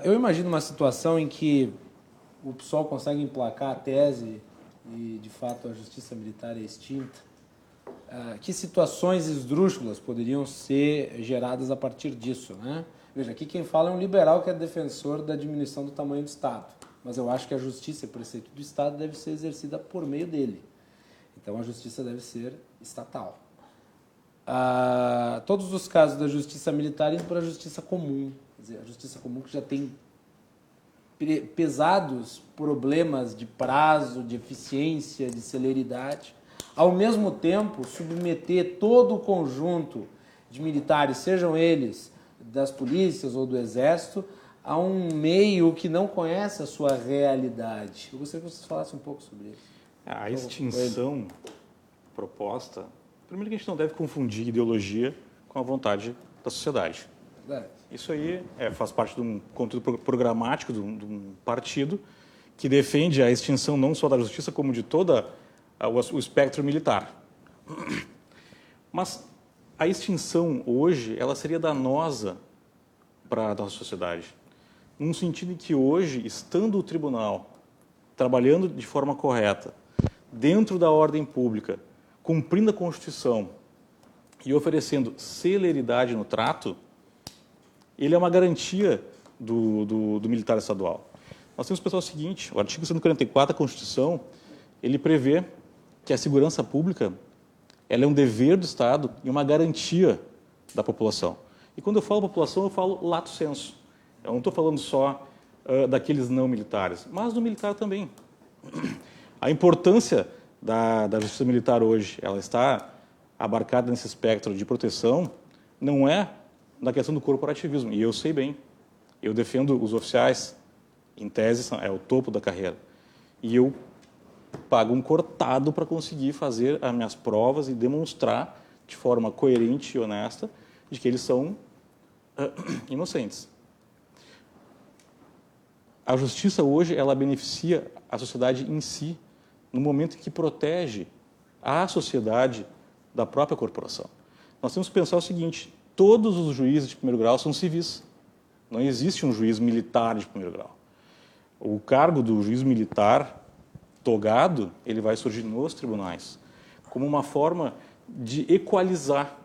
Eu imagino uma situação em que o PSOL consegue emplacar a tese e, de fato, a justiça militar é extinta. Que situações esdrúxulas poderiam ser geradas a partir disso, né? Veja, aqui quem fala é um liberal que é defensor da diminuição do tamanho do Estado, mas eu acho que a justiça e preceito do Estado deve ser exercida por meio dele. Então a justiça deve ser estatal. Todos os casos da justiça militar indo para a justiça comum, quer dizer, a justiça comum que já tem pesados problemas de prazo, de eficiência, de celeridade, ao mesmo tempo submeter todo o conjunto de militares, sejam eles das polícias ou do exército, a um meio que não conhece a sua realidade. Eu gostaria que vocês falassem um pouco sobre isso. A extinção proposta, primeiro que a gente não deve confundir ideologia com a vontade da sociedade. Isso aí faz parte de um conteúdo programático de um partido que defende a extinção não só da justiça, como de todo o espectro militar. Mas a extinção hoje, ela seria danosa para a nossa sociedade, num sentido em que hoje, estando o tribunal trabalhando de forma correta, dentro da ordem pública, cumprindo a Constituição e oferecendo celeridade no trato, ele é uma garantia do militar estadual. Nós temos que pensar o seguinte, o artigo 144 da Constituição, ele prevê que a segurança pública ela é um dever do Estado e uma garantia da população. E quando eu falo população, eu falo lato sensu. Eu não estou falando só daqueles não militares, mas do militar também. A importância da justiça militar hoje, ela está abarcada nesse espectro de proteção, não é na questão do corporativismo. E eu sei bem, eu defendo os oficiais, em tese, é o topo da carreira. E eu pago um cortado para conseguir fazer as minhas provas e demonstrar de forma coerente e honesta de que eles são inocentes. A justiça hoje, ela beneficia a sociedade em si, no momento em que protege a sociedade da própria corporação. Nós temos que pensar o seguinte, todos os juízes de primeiro grau são civis. Não existe um juiz militar de primeiro grau. O cargo do juiz militar togado, ele vai surgir nos tribunais, como uma forma de equalizar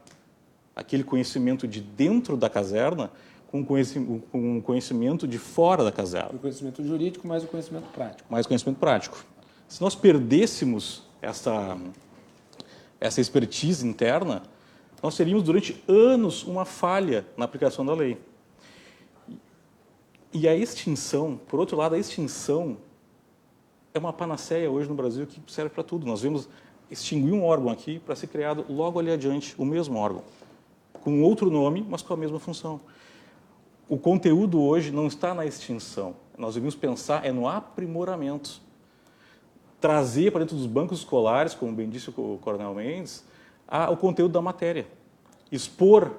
aquele conhecimento de dentro da caserna com o conhecimento de fora da caserna. O conhecimento jurídico mais o conhecimento prático. Mais conhecimento prático. Se nós perdêssemos essa expertise interna, nós teríamos durante anos uma falha na aplicação da lei. E a extinção, por outro lado, a extinção é uma panaceia hoje no Brasil que serve para tudo. Nós vemos extinguir um órgão aqui para ser criado logo ali adiante o mesmo órgão, com outro nome, mas com a mesma função. O conteúdo hoje não está na extinção. Nós devemos pensar no aprimoramento. Trazer para dentro dos bancos escolares, como bem disse o Coronel Mendes, o conteúdo da matéria. Expor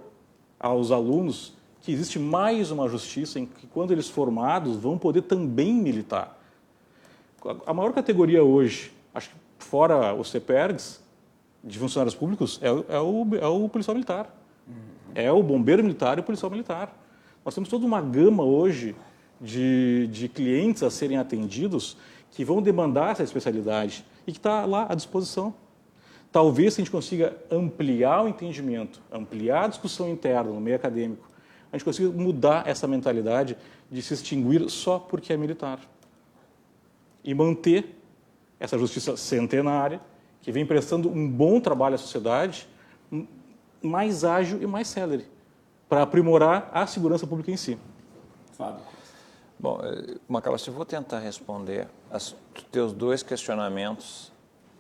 aos alunos que existe mais uma justiça em que, quando eles formados, vão poder também militar. A maior categoria hoje, acho que fora os CEPERGs, de funcionários públicos, é o policial militar. É o bombeiro militar e o policial militar. Nós temos toda uma gama hoje de clientes a serem atendidos que vão demandar essa especialidade e que está lá à disposição. Talvez se a gente consiga ampliar o entendimento, ampliar a discussão interna no meio acadêmico, a gente consiga mudar essa mentalidade de se extinguir só porque é militar. E manter essa justiça centenária, que vem prestando um bom trabalho à sociedade, mais ágil e mais célere, para aprimorar a segurança pública em si. Fábio. Bom, Macalossi, eu vou tentar responder os teus dois questionamentos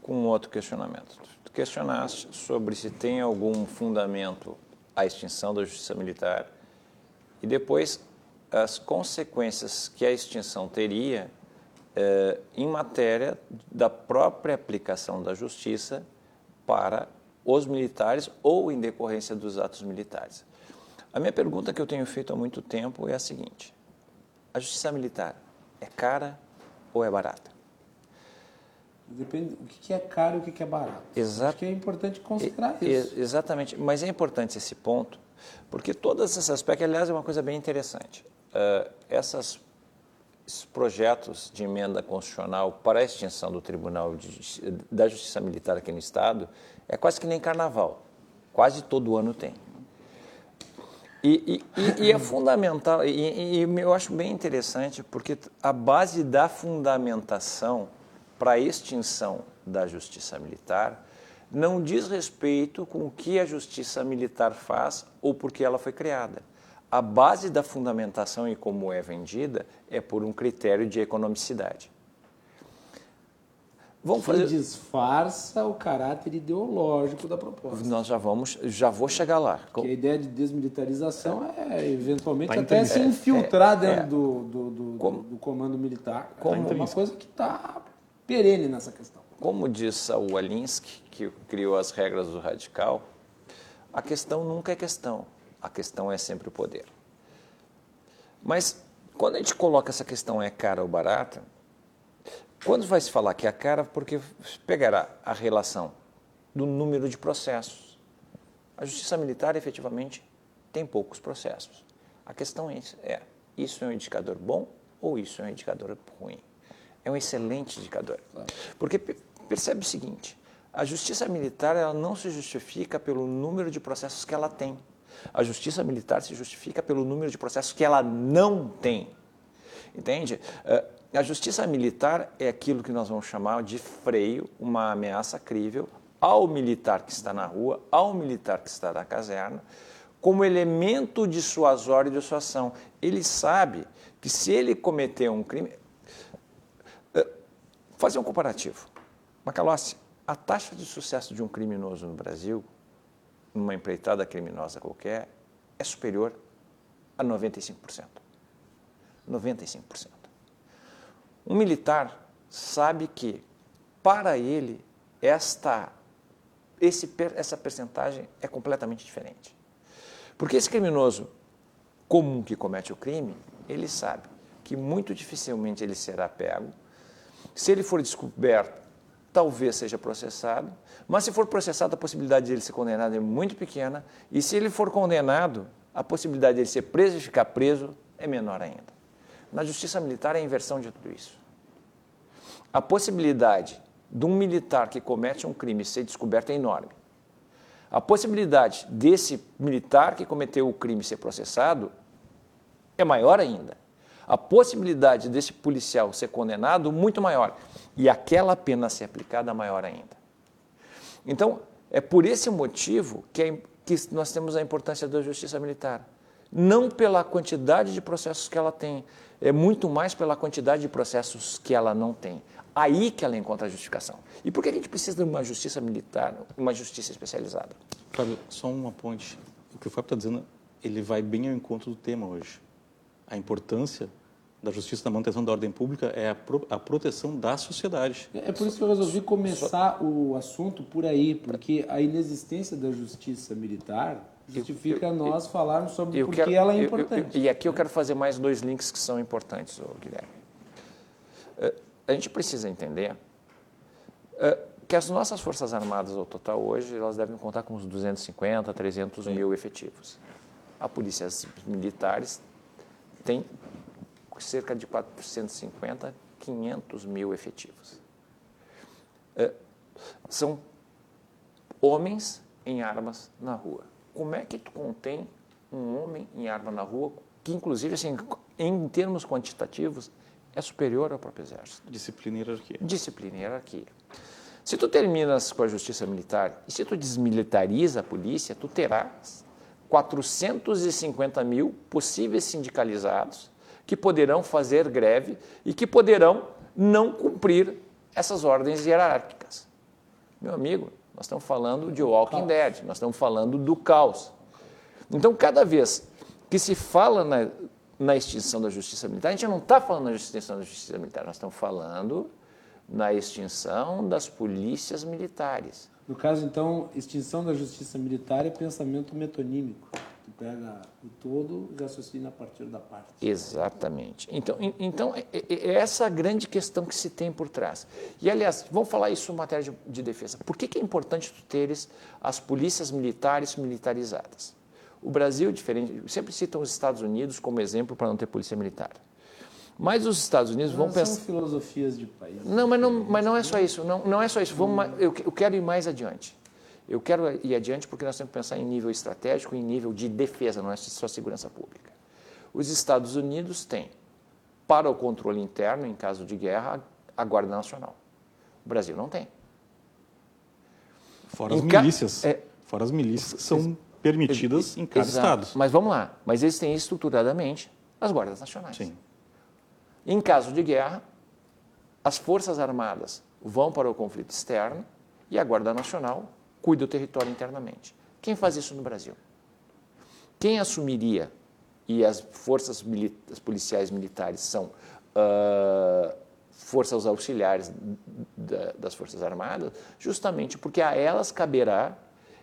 com um outro questionamento. Tu questionaste sobre se tem algum fundamento a extinção da justiça militar e depois as consequências que a extinção teria em matéria da própria aplicação da justiça para os militares ou em decorrência dos atos militares. A minha pergunta que eu tenho feito há muito tempo é a seguinte: a justiça militar é cara ou é barata? Depende do que é caro e o que é barato. Exato. Acho que é importante considerar isso. Exatamente, mas é importante esse ponto, porque todos esses aspectos, aliás, é uma coisa bem interessante. Esses projetos de emenda constitucional para a extinção do da Justiça Militar aqui no Estado é quase que nem carnaval. Quase todo ano tem. E é fundamental, e eu acho bem interessante, porque a base da fundamentação para a extinção da Justiça Militar não diz respeito com o que a Justiça Militar faz ou por que ela foi criada. A base da fundamentação e como é vendida é por um critério de economicidade. Que disfarça o caráter ideológico da proposta. Nós já vou chegar lá. Porque a ideia de desmilitarização é eventualmente até se infiltrar dentro do comando militar. Como uma coisa que está perene nessa questão. Como diz Saul Alinsky, que criou as regras do radical, a questão nunca é questão. A questão é sempre o poder. Mas, quando a gente coloca essa questão é cara ou barata, quando vai se falar que é cara, porque pegará a relação do número de processos. A Justiça Militar, efetivamente, tem poucos processos. A questão é, isso é um indicador bom ou isso é um indicador ruim? É um excelente indicador. Porque percebe o seguinte, a Justiça Militar ela não se justifica pelo número de processos que ela tem. A Justiça Militar se justifica pelo número de processos que ela não tem. Entende? A Justiça Militar é aquilo que nós vamos chamar de freio, uma ameaça crível ao militar que está na rua, ao militar que está na caserna, como elemento dissuasório de sua ação. Ele sabe que se ele cometer um crime... Fazer um comparativo. Macalossi, a taxa de sucesso de um criminoso no Brasil, numa empreitada criminosa qualquer, é superior a 95%. 95%. Um militar sabe que, para ele, essa percentagem é completamente diferente. Porque esse criminoso comum que comete o crime, ele sabe que muito dificilmente ele será pego. Se ele for descoberto, talvez seja processado, mas se for processado, a possibilidade de ele ser condenado é muito pequena, e se ele for condenado, a possibilidade de ele ser preso e ficar preso é menor ainda. Na Justiça Militar é a inversão de tudo isso. A possibilidade de um militar que comete um crime ser descoberto é enorme. A possibilidade desse militar que cometeu o crime ser processado é maior ainda. A possibilidade desse policial ser condenado muito maior. E aquela pena ser aplicada maior ainda. Então, é por esse motivo que nós temos a importância da Justiça Militar. Não pela quantidade de processos que ela tem, é muito mais pela quantidade de processos que ela não tem. Aí que ela encontra a justificação. E por que a gente precisa de uma justiça militar, uma justiça especializada? Fábio, só uma ponte. O que o Fábio está dizendo, ele vai bem ao encontro do tema hoje. A importância da justiça na manutenção da ordem pública é a proteção da sociedade. É por isso que eu resolvi começar o assunto por aí, porque a inexistência da justiça militar justifica nós falarmos sobre por que ela é importante. E aqui eu quero fazer mais dois links que são importantes, Guilherme. A gente precisa entender que as nossas Forças Armadas, ao total hoje, elas devem contar com uns 250, 300 mil efetivos. A Polícia Militares tem cerca de 450, 500 mil efetivos. São homens em armas na rua. Como é que tu contém um homem em arma na rua, que inclusive, assim, em termos quantitativos, é superior ao próprio Exército? Disciplina e hierarquia. Disciplina e hierarquia. Se tu terminas com a Justiça Militar e se tu desmilitariza a polícia, tu terás 450 mil possíveis sindicalizados que poderão fazer greve e que poderão não cumprir essas ordens hierárquicas. Meu amigo, nós estamos falando de Walking Dead, nós estamos falando do caos. Então, cada vez que se fala na extinção da Justiça Militar, a gente não está falando na extinção da Justiça Militar, nós estamos falando na extinção das polícias militares. No caso, então, extinção da Justiça Militar é pensamento metonímico. Tu pega o todo e raciocina a partir da parte. Exatamente. Então é essa a grande questão que se tem por trás. E, aliás, vamos falar isso em matéria de defesa. Por que é importante tu teres as polícias militares militarizadas? O Brasil, diferente, sempre citam os Estados Unidos como exemplo para não ter polícia militar. Mas os Estados Unidos vão pensar... São filosofias de país. Não, mas não é só isso. Não é só isso. Eu quero ir mais adiante. Eu quero ir adiante porque nós temos que pensar em nível estratégico, em nível de defesa, não é só segurança pública. Os Estados Unidos têm, para o controle interno, em caso de guerra, a Guarda Nacional. O Brasil não tem. Fora as milícias. Fora as milícias que são permitidas em cada estado. Mas vamos lá. Mas eles têm estruturadamente as Guardas Nacionais. Sim. Em caso de guerra, as Forças Armadas vão para o conflito externo e a Guarda Nacional cuida do território internamente. Quem faz isso no Brasil? Quem assumiria, e as forças as policiais militares são forças auxiliares das Forças Armadas, justamente porque a elas caberá,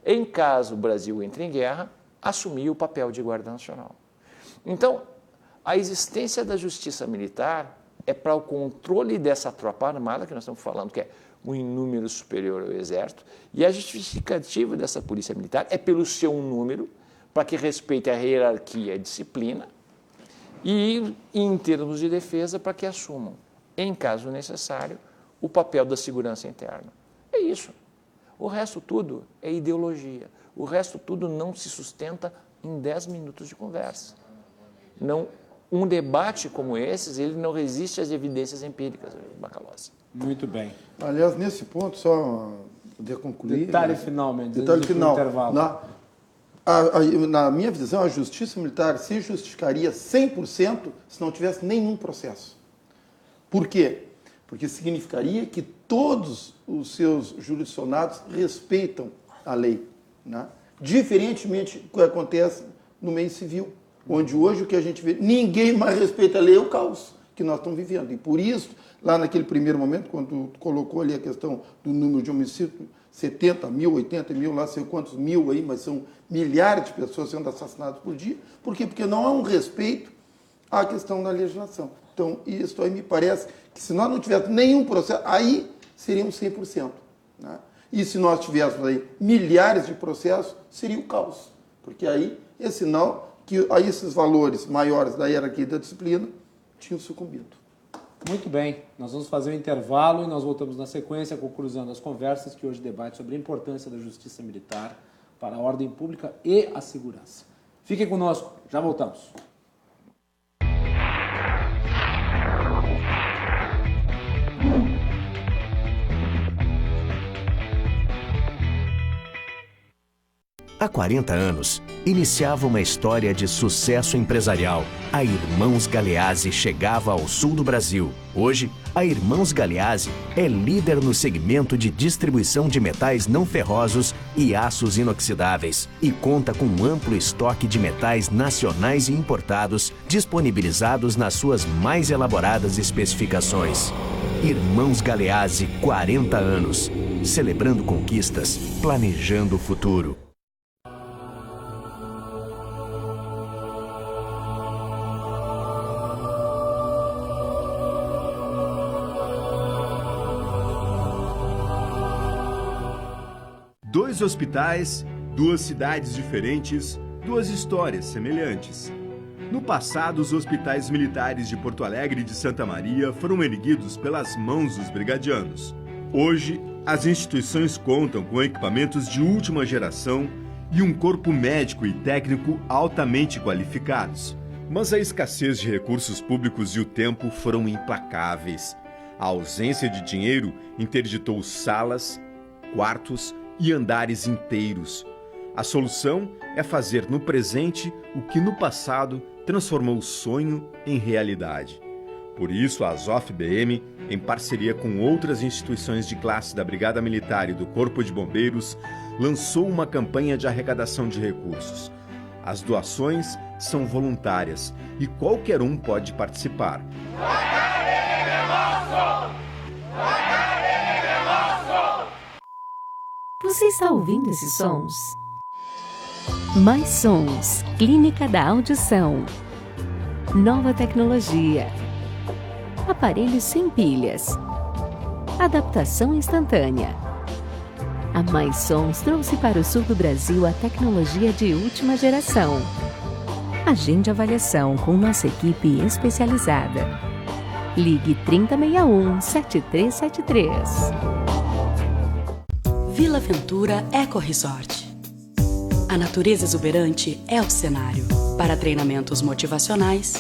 em caso o Brasil entre em guerra, assumir o papel de Guarda Nacional. Então, a existência da Justiça Militar é para o controle dessa tropa armada, que nós estamos falando que é um número superior ao Exército, e a justificativa dessa Polícia Militar é pelo seu número, para que respeite a hierarquia e a disciplina, e, em termos de defesa, para que assumam, em caso necessário, o papel da segurança interna. É isso. O resto tudo é ideologia. O resto tudo não se sustenta em 10 minutos de conversa. Um debate como esse, ele não resiste às evidências empíricas, Macalossi. Muito bem. Aliás, nesse ponto, só poder concluir... Detalhe final, Mendes. Detalhe final. Intervalo. Na minha visão, a Justiça Militar se justificaria 100% se não tivesse nenhum processo. Por quê? Porque significaria que todos os seus jurisdicionados respeitam a lei, né? Diferentemente do que acontece no meio civil, onde hoje o que a gente vê, ninguém mais respeita a lei, é o caos que nós estamos vivendo. E por isso, lá naquele primeiro momento, quando tu colocou ali a questão do número de homicídios, 70 mil, 80 mil, lá sei quantos mil aí, mas são milhares de pessoas sendo assassinadas por dia. Por quê? Porque não há um respeito à questão da legislação. Então, isso aí me parece que se nós não tivéssemos nenhum processo, aí seriam 100%. Né? E se nós tivéssemos aí milhares de processos, seria o caos. Porque aí é sinal que aí esses valores maiores da hierarquia e da disciplina tinham sucumbido. Muito bem, nós vamos fazer um intervalo e nós voltamos na sequência com o Cruzando as Conversas, que hoje debate sobre a importância da Justiça Militar para a ordem pública e a segurança. Fiquem conosco, já voltamos. Há 40 anos, iniciava uma história de sucesso empresarial. A Irmãos Galeazzi chegava ao sul do Brasil. Hoje, a Irmãos Galeazzi é líder no segmento de distribuição de metais não ferrosos e aços inoxidáveis e conta com um amplo estoque de metais nacionais e importados disponibilizados nas suas mais elaboradas especificações. Irmãos Galeazzi, 40 anos. Celebrando conquistas, planejando o futuro. 2 hospitais, 2 cidades diferentes, 2 histórias semelhantes. No passado, os hospitais militares de Porto Alegre e de Santa Maria foram erguidos pelas mãos dos brigadianos. Hoje, as instituições contam com equipamentos de última geração e um corpo médico e técnico altamente qualificados. Mas a escassez de recursos públicos e o tempo foram implacáveis. A ausência de dinheiro interditou salas, quartos e andares inteiros. A solução é fazer no presente o que no passado transformou o sonho em realidade. Por isso, a Azof-BM, em parceria com outras instituições de classe da Brigada Militar e do Corpo de Bombeiros, lançou uma campanha de arrecadação de recursos. As doações são voluntárias e qualquer um pode participar. Você está ouvindo esses sons? Mais Sons, Clínica da Audição. Nova tecnologia. Aparelhos sem pilhas. Adaptação instantânea. A Mais Sons trouxe para o sul do Brasil a tecnologia de última geração. Agende avaliação com nossa equipe especializada. Ligue 3061-7373. Vila Ventura Eco Resort. A natureza exuberante é o cenário para treinamentos motivacionais,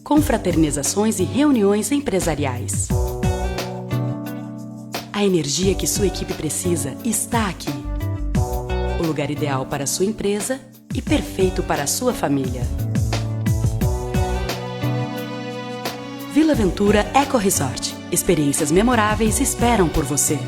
confraternizações e reuniões empresariais. A energia que sua equipe precisa está aqui. O lugar ideal para a sua empresa e perfeito para a sua família. Vila Ventura Eco Resort. Experiências memoráveis esperam por você.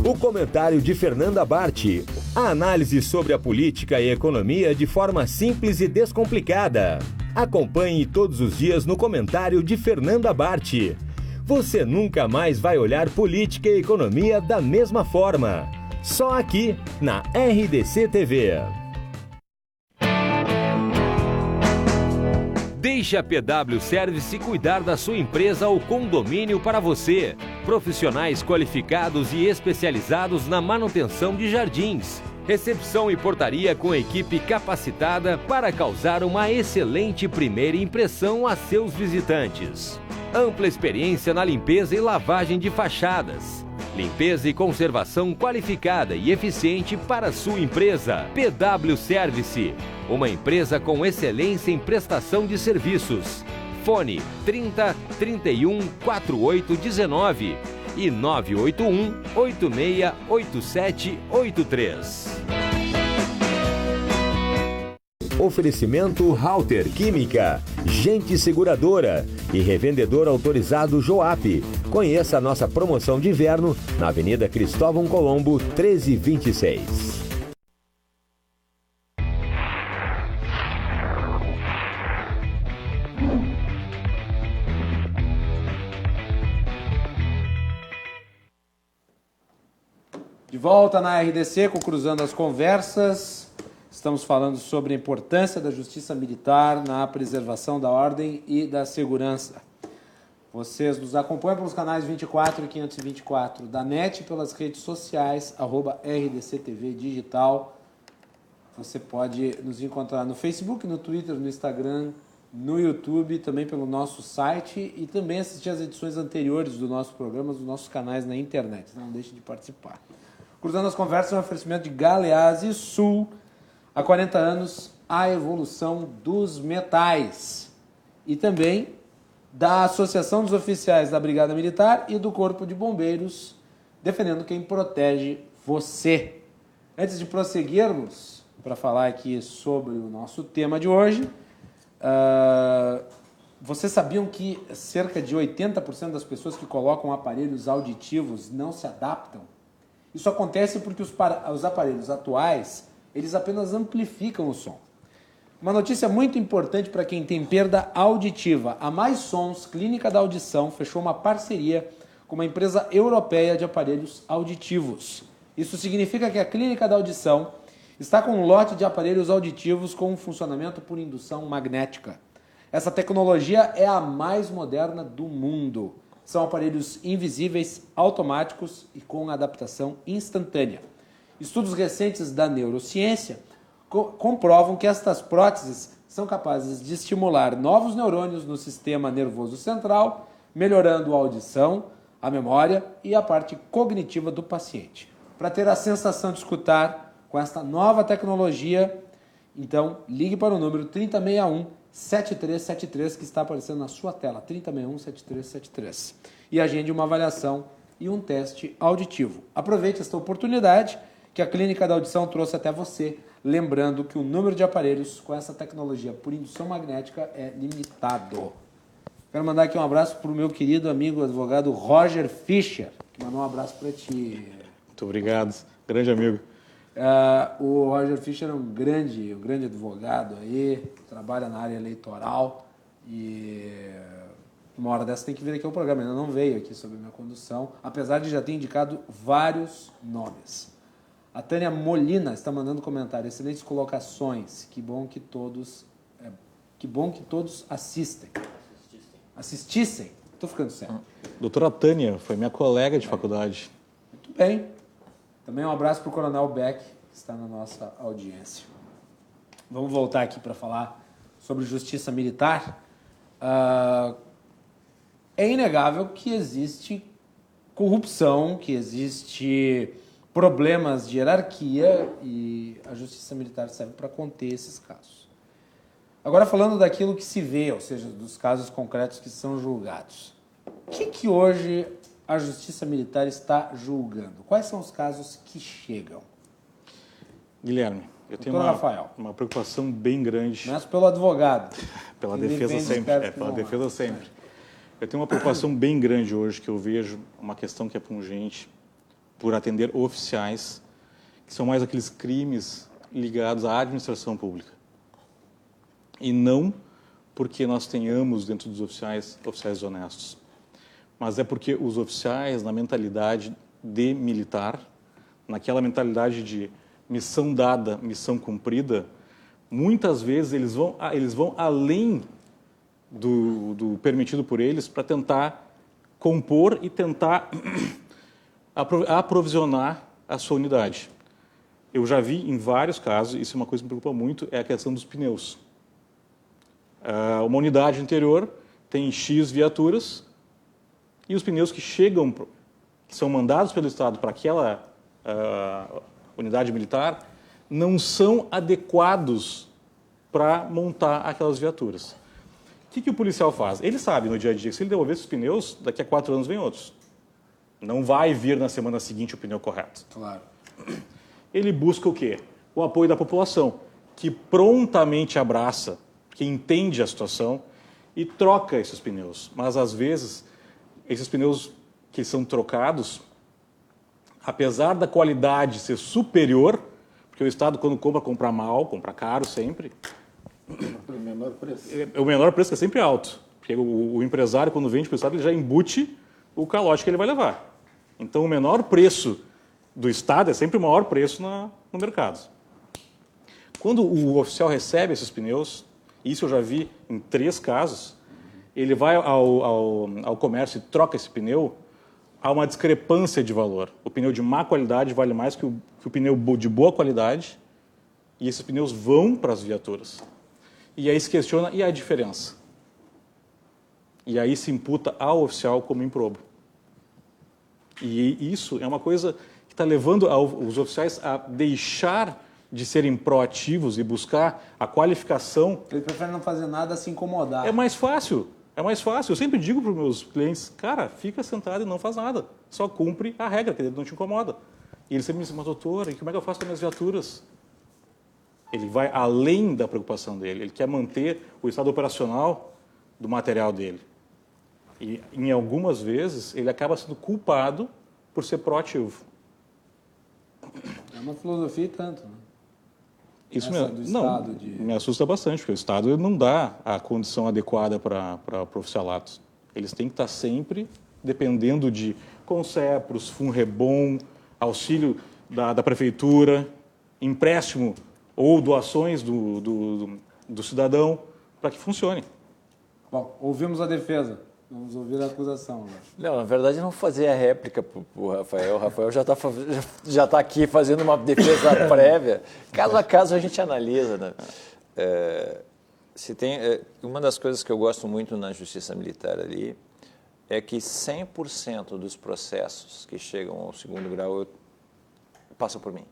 O comentário de Fernanda Bartti. A análise sobre a política e economia de forma simples e descomplicada. Acompanhe todos os dias no comentário de Fernanda Bartti. Você nunca mais vai olhar política e economia da mesma forma. Só aqui, na RDC TV. Deixe a PW Service cuidar da sua empresa ou condomínio para você. Profissionais qualificados e especializados na manutenção de jardins. Recepção e portaria com equipe capacitada para causar uma excelente primeira impressão a seus visitantes. Ampla experiência na limpeza e lavagem de fachadas. Limpeza e conservação qualificada e eficiente para sua empresa. PW Service, uma empresa com excelência em prestação de serviços. Fone 30 31 48 19 e 981 86 87 83. Oferecimento Halter Química, Gente Seguradora e revendedor autorizado Joap. Conheça a nossa promoção de inverno na Avenida Cristóvão Colombo, 1326. De volta na RDC com Cruzando as Conversas. Estamos falando sobre a importância da justiça militar na preservação da ordem e da segurança. Vocês nos acompanham pelos canais 24 e 524 da NET, pelas redes sociais, @RDCTV Digital. Você pode nos encontrar no Facebook, no Twitter, no Instagram, no YouTube, também pelo nosso site e também assistir as edições anteriores do nosso programa, dos nossos canais na internet. Não deixe de participar. Cruzando as Conversas é um oferecimento de Galeazzi Sul. Há 40 anos, a evolução dos metais. E também da Associação dos Oficiais da Brigada Militar e do Corpo de Bombeiros, defendendo quem protege você. Antes de prosseguirmos para falar aqui sobre o nosso tema de hoje, vocês sabiam que cerca de 80% das pessoas que colocam aparelhos auditivos não se adaptam? Isso acontece porque os aparelhos atuais, eles apenas amplificam o som. Uma notícia muito importante para quem tem perda auditiva. A Mais Sons, Clínica da Audição, fechou uma parceria com uma empresa europeia de aparelhos auditivos. Isso significa que a Clínica da Audição está com um lote de aparelhos auditivos com funcionamento por indução magnética. Essa tecnologia é a mais moderna do mundo. São aparelhos invisíveis, automáticos e com adaptação instantânea. Estudos recentes da neurociência comprovam que estas próteses são capazes de estimular novos neurônios no sistema nervoso central, melhorando a audição, a memória e a parte cognitiva do paciente. Para ter a sensação de escutar com esta nova tecnologia, então ligue para o número 3061-7373 que está aparecendo na sua tela, 3061-7373, e agende uma avaliação e um teste auditivo. Aproveite esta oportunidade que a Clínica da Audição trouxe até você, lembrando que o número de aparelhos com essa tecnologia por indução magnética é limitado. Quero mandar aqui um abraço para o meu querido amigo advogado Roger Fischer, que mandou um abraço para ti. Muito obrigado, grande amigo. O Roger Fischer é um grande advogado aí, trabalha na área eleitoral e uma hora dessa tem que vir aqui ao programa. Ainda não veio aqui sobre a minha condução, apesar de já ter indicado vários nomes. A Tânia Molina está mandando comentário. Excelentes colocações. Que bom que todos assistissem. Estou ficando sério. Doutora Tânia foi minha colega de faculdade. Muito bem. Também um abraço para o Coronel Beck, que está na nossa audiência. Vamos voltar aqui para falar sobre justiça militar. É inegável que existe corrupção, que existe problemas de hierarquia e a justiça militar serve para conter esses casos. Agora, falando daquilo que se vê, ou seja, dos casos concretos que são julgados. O que hoje a justiça militar está julgando? Quais são os casos que chegam? Guilherme, eu tenho uma preocupação bem grande. Começo pelo advogado. Pela defesa sempre. Pela defesa sempre. Eu tenho uma preocupação bem grande hoje, que eu vejo uma questão que é pungente, por atender oficiais, que são mais aqueles crimes ligados à administração pública. E não porque nós tenhamos dentro dos oficiais honestos, mas é porque os oficiais, na mentalidade de militar, naquela mentalidade de missão dada, missão cumprida, muitas vezes eles vão além do permitido por eles para tentar compor e tentar aprovisionar a sua unidade. Eu já vi em vários casos, isso é uma coisa que me preocupa muito, é a questão dos pneus. Uma unidade interior tem X viaturas e os pneus que chegam, que são mandados pelo Estado para aquela unidade militar, não são adequados para montar aquelas viaturas. O que o policial faz? Ele sabe no dia a dia que se ele devolver esses pneus, daqui a 4 anos vem outros. Não vai vir na semana seguinte o pneu correto. Claro. Ele busca o quê? O apoio da população, que prontamente abraça, que entende a situação e troca esses pneus. Mas, às vezes, esses pneus que são trocados, apesar da qualidade ser superior, porque o Estado, quando compra mal, compra caro sempre. Pelo menor preço. O menor preço é sempre alto. Porque o empresário, quando vende para o Estado, ele já embute o calote que ele vai levar. Então, o menor preço do Estado é sempre o maior preço no mercado. Quando o oficial recebe esses pneus, isso eu já vi em 3 casos, ele vai ao comércio e troca esse pneu, há uma discrepância de valor. O pneu de má qualidade vale mais que o pneu de boa qualidade, e esses pneus vão para as viaturas. E aí se questiona, e a diferença? E aí se imputa ao oficial como improbo. E isso é uma coisa que está levando os oficiais a deixar de serem proativos e buscar a qualificação. Ele prefere não fazer nada, se incomodar. É mais fácil. Eu sempre digo para os meus clientes, cara, fica sentado e não faz nada. Só cumpre a regra, que ele não te incomoda. E ele sempre me diz, mas doutor, e como é que eu faço com as minhas viaturas? Ele vai além da preocupação dele. Ele quer manter o estado operacional do material dele. E, em algumas vezes, ele acaba sendo culpado por ser proativo. É uma filosofia e tanto, né? Isso me assusta bastante, porque o Estado não dá a condição adequada para o oficialato. Eles têm que estar sempre dependendo de Concepros, Funrebom, auxílio da prefeitura, empréstimo ou doações do cidadão para que funcione. Bom, ouvimos a defesa. Vamos ouvir a acusação. Né? Não, na verdade, não fazer a réplica para o Rafael. O Rafael já tá aqui fazendo uma defesa prévia. Caso a caso, a gente analisa. Né? Uma das coisas que eu gosto muito na Justiça Militar ali é que 100% dos processos que chegam ao segundo grau passam por mim.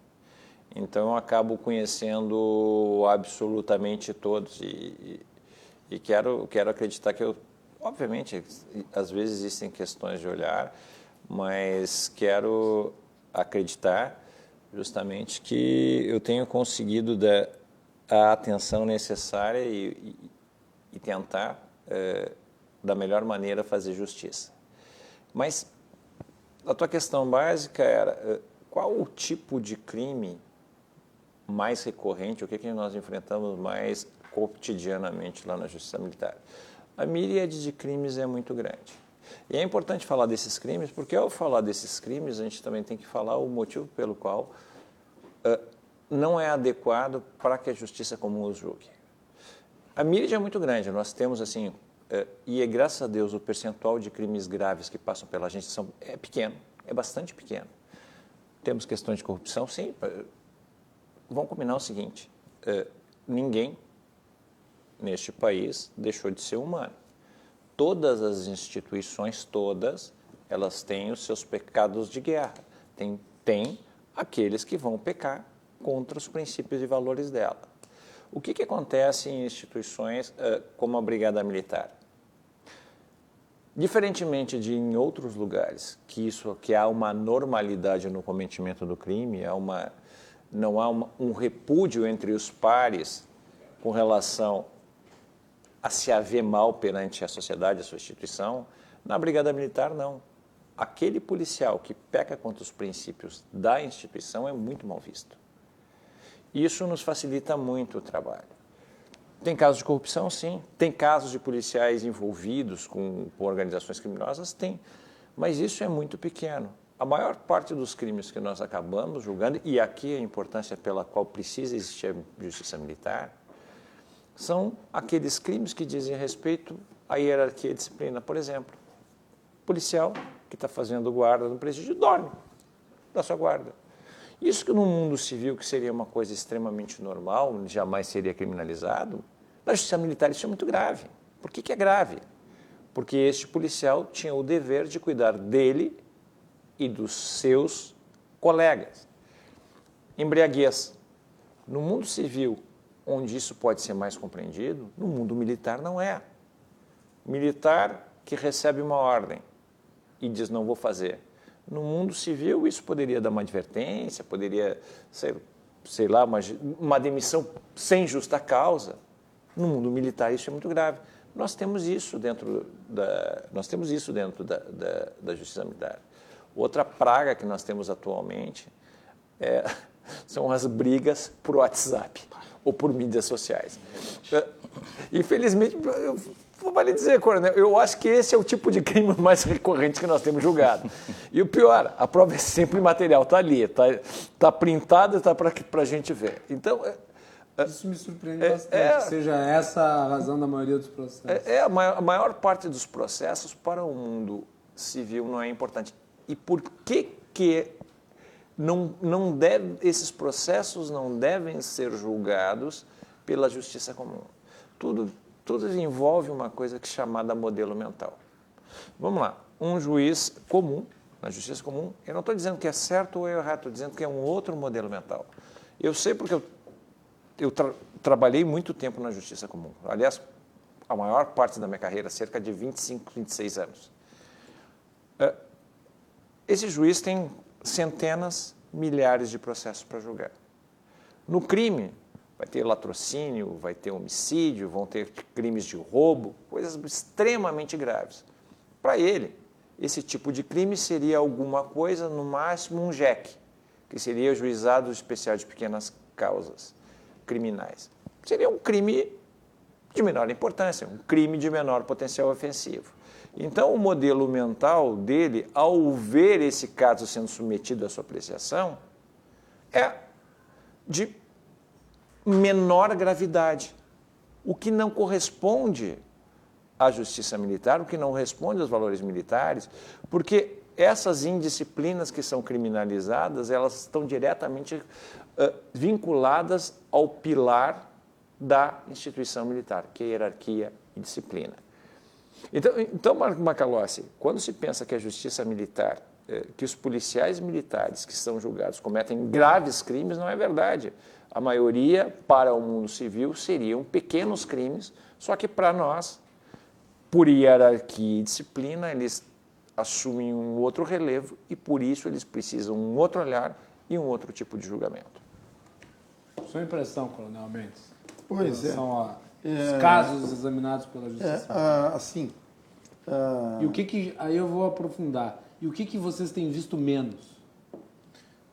Então, eu acabo conhecendo absolutamente todos e quero acreditar que obviamente, às vezes existem questões de olhar, mas quero acreditar justamente que eu tenho conseguido dar a atenção necessária e tentar, da melhor maneira, fazer justiça. Mas a tua questão básica era qual o tipo de crime mais recorrente, o que nós enfrentamos mais cotidianamente lá na Justiça Militar? A miríade de crimes é muito grande. E é importante falar desses crimes, porque ao falar desses crimes, a gente também tem que falar o motivo pelo qual não é adequado para que a justiça comum os julgue. A miríade é muito grande. Nós temos, assim, e graças a Deus, o percentual de crimes graves que passam pela gente é pequeno, é bastante pequeno. Temos questões de corrupção, sim. Vamos combinar o seguinte, ninguém neste país deixou de ser humano. Todas as instituições, elas têm os seus pecados de guerra. Tem aqueles que vão pecar contra os princípios e valores dela. O que acontece em instituições como a Brigada Militar? Diferentemente de em outros lugares, que há uma normalidade no cometimento do crime, não há um repúdio entre os pares com relação a se haver mal perante a sociedade, a sua instituição. Na Brigada Militar, não. Aquele policial que peca contra os princípios da instituição é muito mal visto. Isso nos facilita muito o trabalho. Tem casos de corrupção, sim. Tem casos de policiais envolvidos com organizações criminosas? Tem. Mas isso é muito pequeno. A maior parte dos crimes que nós acabamos julgando, e aqui a importância pela qual precisa existir a justiça militar, são aqueles crimes que dizem respeito à hierarquia e disciplina. Por exemplo, policial que está fazendo guarda no presídio dorme da sua guarda. Isso que no mundo civil, que seria uma coisa extremamente normal, jamais seria criminalizado, na justiça militar isso é muito grave. Por que é grave? Porque este policial tinha o dever de cuidar dele e dos seus colegas. Embriaguez. No mundo civil, onde isso pode ser mais compreendido, no mundo militar não é. Militar que recebe uma ordem e diz não vou fazer. No mundo civil isso poderia dar uma advertência, poderia ser, sei lá, uma demissão sem justa causa. No mundo militar isso é muito grave. Nós temos isso dentro da justiça militar. Outra praga que nós temos atualmente são as brigas por WhatsApp ou por mídias sociais. Infelizmente, eu vou lhe dizer, coronel, eu acho que esse é o tipo de crime mais recorrente que nós temos julgado. E o pior, a prova é sempre material, está ali, está printada, está para a gente ver. Então, isso me surpreende bastante, que seja essa a razão da maioria dos processos. A maior parte dos processos para o mundo civil não é importante. E por que esses processos não devem ser julgados pela justiça comum? Tudo envolve uma coisa que é chamada modelo mental. Vamos lá, um juiz comum, na justiça comum, eu não estou dizendo que é certo ou errado, estou dizendo que é um outro modelo mental. Eu sei porque eu trabalhei muito tempo na justiça comum. Aliás, a maior parte da minha carreira, cerca de 25, 26 anos. Esse juiz tem centenas, milhares de processos para julgar. No crime, vai ter latrocínio, vai ter homicídio, vão ter crimes de roubo, coisas extremamente graves. Para ele, esse tipo de crime seria alguma coisa, no máximo um JEC, que seria o Juizado Especial de Pequenas Causas Criminais. Seria um crime de menor importância, um crime de menor potencial ofensivo. Então, o modelo mental dele, ao ver esse caso sendo submetido à sua apreciação, é de menor gravidade, o que não corresponde à justiça militar, o que não responde aos valores militares, porque essas indisciplinas que são criminalizadas, elas estão diretamente vinculadas ao pilar da instituição militar, que é hierarquia e disciplina. Então, Macalossi, quando se pensa que a justiça militar, que os policiais militares que são julgados cometem graves crimes, não é verdade. A maioria, para o mundo civil, seriam pequenos crimes, só que para nós, por hierarquia e disciplina, eles assumem um outro relevo e, por isso, eles precisam de um outro olhar e um outro tipo de julgamento. Sua impressão, Coronel Mendes? Pois é. São os casos examinados pela Justiça. Assim. E o que aí eu vou aprofundar. E o que vocês têm visto menos?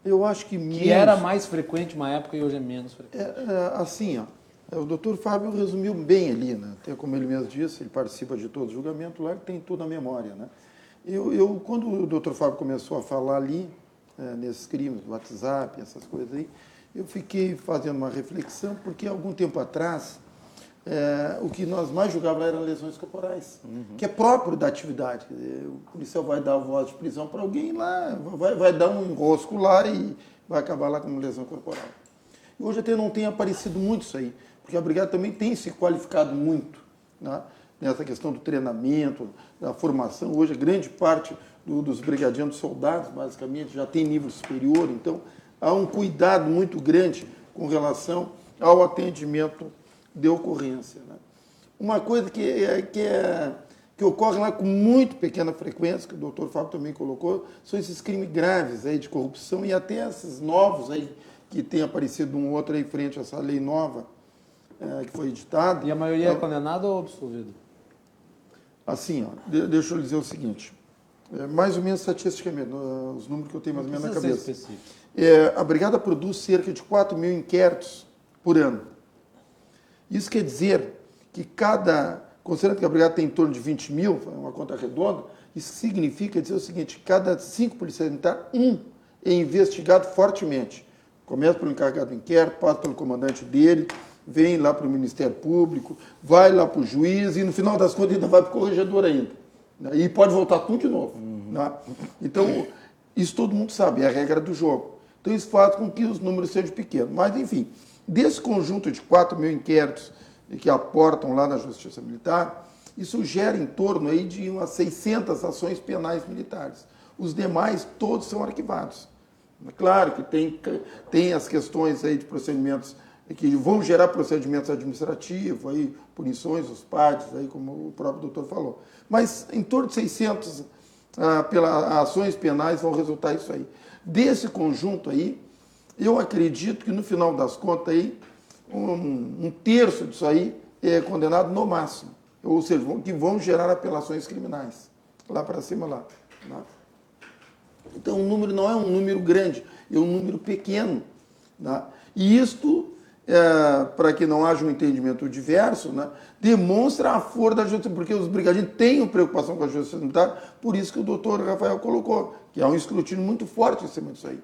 Eu acho que menos... Que era mais frequente uma época e hoje é menos frequente. Assim, o doutor Fábio resumiu bem ali, né? Até como ele mesmo disse, ele participa de todo o julgamento lá, tem tudo na memória, né? Quando o doutor Fábio começou a falar ali, nesses crimes do WhatsApp, essas coisas aí, eu fiquei fazendo uma reflexão, porque algum tempo atrás, o que nós mais julgávamos eram lesões corporais, que é próprio da atividade. Quer dizer, o policial vai dar voz de prisão para alguém lá, vai dar um rosco lá e vai acabar lá com uma lesão corporal. E hoje até não tem aparecido muito isso aí, porque a Brigada também tem se qualificado muito, né, nessa questão do treinamento, da formação. Hoje, grande parte dos brigadianos soldados, basicamente, já tem nível superior, então há um cuidado muito grande com relação ao atendimento de ocorrência. Né? Uma coisa que ocorre lá com muito pequena frequência, que o doutor Fábio também colocou, são esses crimes graves aí de corrupção e até esses novos aí que tem aparecido um outro aí frente a essa lei nova que foi editada. E a maioria é condenada ou absolvida? Assim, deixa eu dizer o seguinte, mais ou menos estatisticamente, os números que eu tenho mais ou menos na cabeça. A Brigada produz cerca de 4 mil inquéritos por ano. Isso quer dizer que considerando que a Brigada tem em torno de 20 mil, uma conta redonda, isso significa dizer o seguinte, cada 5 policiais militares, é investigado fortemente. Começa pelo encarregado do inquérito, passa pelo comandante dele, vem lá para o Ministério Público, vai lá para o juiz e no final das contas ainda vai para o corregedor ainda. Né? E pode voltar tudo de novo. Né? Então, isso todo mundo sabe, é a regra do jogo. Então, isso faz com que os números sejam pequenos. Mas, enfim, desse conjunto de 4 mil inquéritos que aportam lá na Justiça Militar, isso gera em torno aí de umas 600 ações penais militares. Os demais, todos são arquivados. Claro que tem as questões aí de procedimentos que vão gerar procedimentos administrativos, aí, punições, os PADs, aí, como o próprio doutor falou. Mas em torno de 600 ações penais vão resultar isso aí. Desse conjunto aí, eu acredito que no final das contas aí, um terço disso aí é condenado no máximo. Ou seja, que vão gerar apelações criminais. Lá para cima, lá. Né? Então, o número não é um número grande, é um número pequeno. Né? E isto, para que não haja um entendimento diverso, né, demonstra a força da justiça, porque os brigadianos têm preocupação com a justiça militar, por isso que o doutor Rafael colocou, que há um escrutínio muito forte em cima disso aí.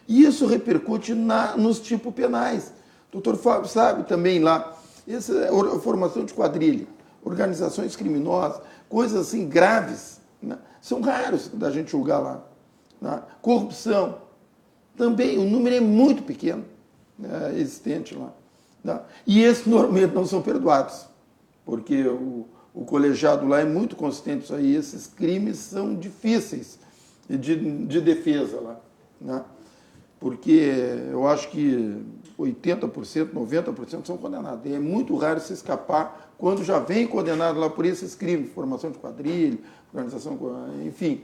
E isso repercute nos tipos penais. O doutor Fábio sabe também lá, essa formação de quadrilha, organizações criminosas, coisas assim graves, né, são raros da gente julgar lá. Né? Corrupção, também o número é muito pequeno, né, existente lá. Né? E esses normalmente não são perdoados, porque o colegiado lá é muito consistente isso aí, esses crimes são difíceis de defesa lá. Né? Porque eu acho que 80%, 90% são condenados. E é muito raro se escapar quando já vem condenado lá por esses crimes, formação de quadrilha, organização, enfim,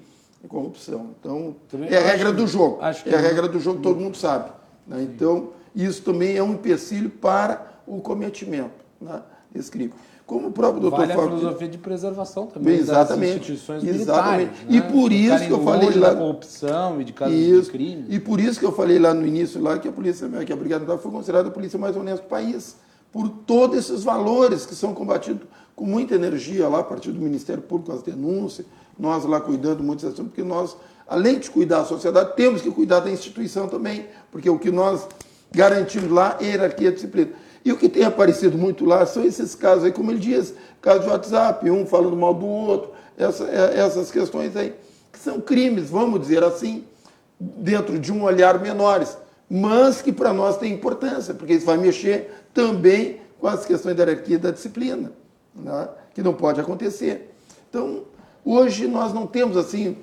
corrupção. Então, é a regra do jogo. É a regra do jogo, todo mundo sabe. Né? Então, isso também é um empecilho para o cometimento, né, desse crime. Como o próprio doutor Fábio... Vale a filosofia de preservação também das instituições militares. Né? E por isso que eu falei lá... da corrupção e de casos de crime. E por isso que eu falei lá no início lá que a Brigada Militar foi considerada a polícia mais honesta do país. Por todos esses valores que são combatidos com muita energia lá, a partir do Ministério Público, as denúncias, nós lá cuidando muito dessa, porque nós, além de cuidar da sociedade, temos que cuidar da instituição também, porque o que nós garantindo lá a hierarquia e a disciplina. E o que tem aparecido muito lá são esses casos aí, como ele diz, casos de WhatsApp, um falando mal do outro, essas questões aí, que são crimes, vamos dizer assim, dentro de um olhar menores, mas que para nós tem importância, porque isso vai mexer também com as questões da hierarquia e da disciplina, né, que não pode acontecer. Então, hoje nós não temos assim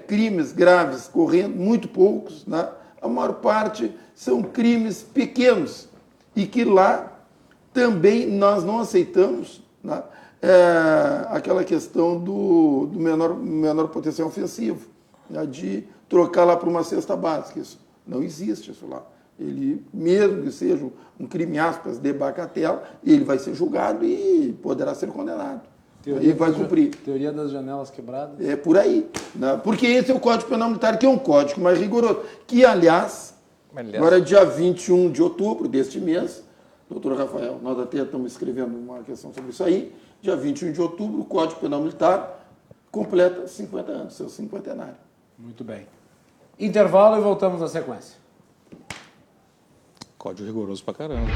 crimes graves correndo, muito poucos, né? A maior parte são crimes pequenos e que lá também nós não aceitamos, né, aquela questão do menor potencial ofensivo, né, de trocar lá para uma cesta básica. Isso não existe, isso lá. Ele, mesmo que seja um crime, aspas, de bagatela, ele vai ser julgado e poderá ser condenado. E vai cumprir. Teoria das janelas quebradas? É por aí. Né? Porque esse é o Código Penal Militar, que é um código mais rigoroso. Que, aliás, agora dia 21 de outubro deste mês, doutor Rafael, nós até estamos escrevendo uma questão sobre isso aí, dia 21 de outubro, o Código Penal Militar completa 50 anos, seu cinquentenário. Muito bem. Intervalo e voltamos à sequência. Código rigoroso pra caramba.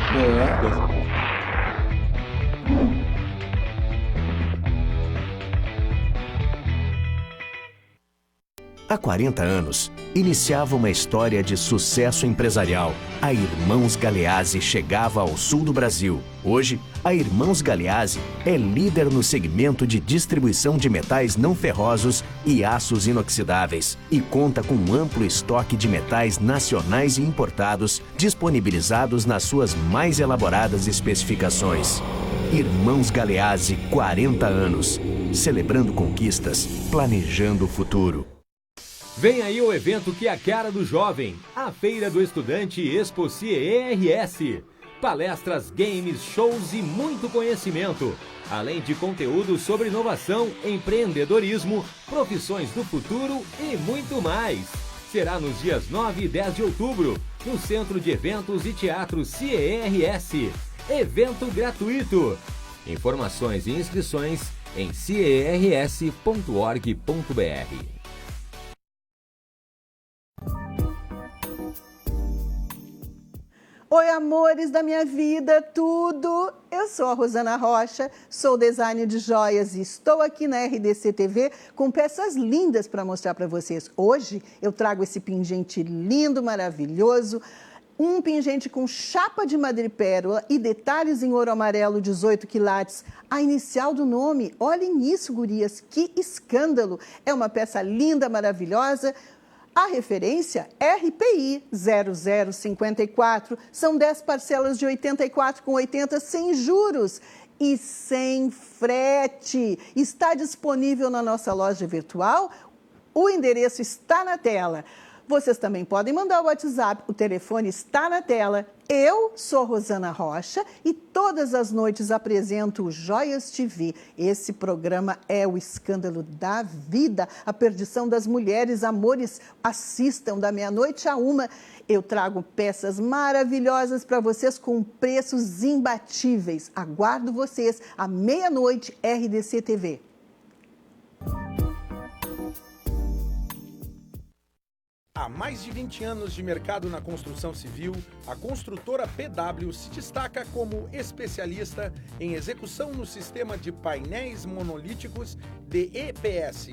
Há 40 anos, iniciava uma história de sucesso empresarial. A Irmãos Galeazzi chegava ao sul do Brasil. Hoje, a Irmãos Galeazzi é líder no segmento de distribuição de metais não ferrosos e aços inoxidáveis e conta com um amplo estoque de metais nacionais e importados disponibilizados nas suas mais elaboradas especificações. Irmãos Galeazzi, 40 anos, celebrando conquistas, planejando o futuro. Vem aí o evento que é a cara do jovem, a Feira do Estudante Expo CERS. Palestras, games, shows e muito conhecimento, além de conteúdo sobre inovação, empreendedorismo, profissões do futuro e muito mais. Será nos dias 9 e 10 de outubro, no Centro de Eventos e Teatro CERS. Evento gratuito. Informações e inscrições em cers.org.br. Oi, amores da minha vida, tudo? Eu sou a Rosana Rocha, sou designer de joias e estou aqui na RDC TV com peças lindas para mostrar para vocês. Hoje eu trago esse pingente lindo, maravilhoso, um pingente com chapa de madrepérola e detalhes em ouro amarelo 18 quilates. A inicial do nome, olhem isso, gurias, que escândalo! É uma peça linda, maravilhosa. A referência RPI 0054, são 10 parcelas de R$ 84,80 sem juros e sem frete. Está disponível na nossa loja virtual, o endereço está na tela. Vocês também podem mandar o WhatsApp, o telefone está na tela. Eu sou Rosana Rocha e todas as noites apresento o Joias TV. Esse programa é o escândalo da vida, a perdição das mulheres. Amores, assistam da meia-noite à 1. Eu trago peças maravilhosas para vocês com preços imbatíveis. Aguardo vocês à meia-noite, RDC TV. Há mais de 20 anos de mercado na construção civil, a construtora PW se destaca como especialista em execução no sistema de painéis monolíticos de EPS.